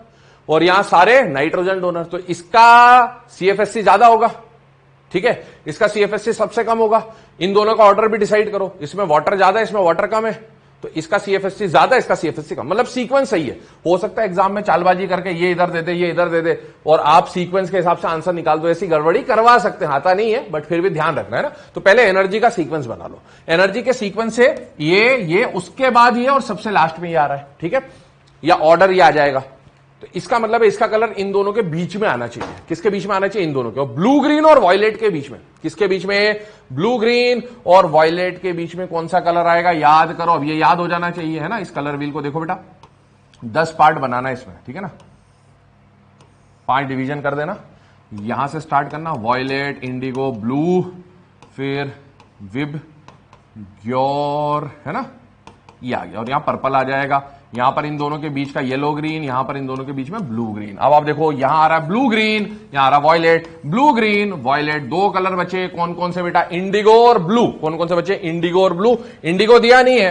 और यहां सारे नाइट्रोजन डोनर, तो इसका CFSC ज्यादा होगा। ठीक है, इसका CFSC सबसे कम होगा। इन दोनों का ऑर्डर भी डिसाइड करो, इसमें वाटर ज्यादा है, इसमें वाटर कम है, तो इसका CFSC ज्यादा, इसका CFSC कम, मतलब सीक्वेंस सही है। हो सकता है एग्जाम में चालबाजी करके ये इधर दे दे, ये इधर दे दे, और आप सीक्वेंस के हिसाब से आंसर निकाल दो, ऐसी गड़बड़ी करवा सकते हैं, आता नहीं है, बट फिर भी ध्यान रखना है ना। तो पहले एनर्जी का सीक्वेंस बना लो, एनर्जी के सीक्वेंस से ये उसके बाद ये और सबसे लास्ट में ये आ रहा है। ठीक है, या ऑर्डर ये आ जाएगा, तो इसका मतलब है इसका कलर इन दोनों के बीच में आना चाहिए। किसके बीच में आना चाहिए? इन दोनों के, ब्लू ग्रीन और वायलेट के बीच में। किसके बीच में? ब्लू ग्रीन और वायलेट के बीच में कौन सा कलर आएगा? याद करो, अब ये याद हो जाना चाहिए, है ना। इस कलर व्हील को देखो बेटा, 10 पार्ट बनाना है इसमें, ठीक है ना, 5 डिवीजन कर देना। यहां से स्टार्ट करना, वायलेट, इंडिगो, ब्लू, फिर विब, ग्योर, है ना, ये आ गया, और यहां पर्पल आ जाएगा। यहां पर इन दोनों के बीच का येलो ग्रीन, यहां पर इन दोनों के बीच में ब्लू ग्रीन। अब आप देखो, यहां आ रहा है ब्लू ग्रीन, यहां आ रहा वायलेट, ब्लू ग्रीन वायलेट, दो कलर बचे, कौन कौन से बेटा? इंडिगो और ब्लू। कौन कौन से बचे? इंडिगो और ब्लू। इंडिगो दिया नहीं है,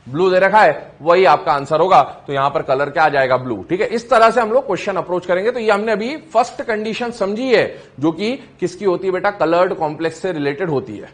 ब्लू दे रखा है, वही आपका आंसर होगा। तो यहां पर कलर क्या आ जाएगा? ब्लू। ठीक है, इस तरह से हम लोग क्वेश्चन अप्रोच करेंगे। तो ये हमने अभी फर्स्ट कंडीशन समझी है, जो कि किसकी होती है बेटा? कलर्ड कॉम्प्लेक्स से रिलेटेड होती है।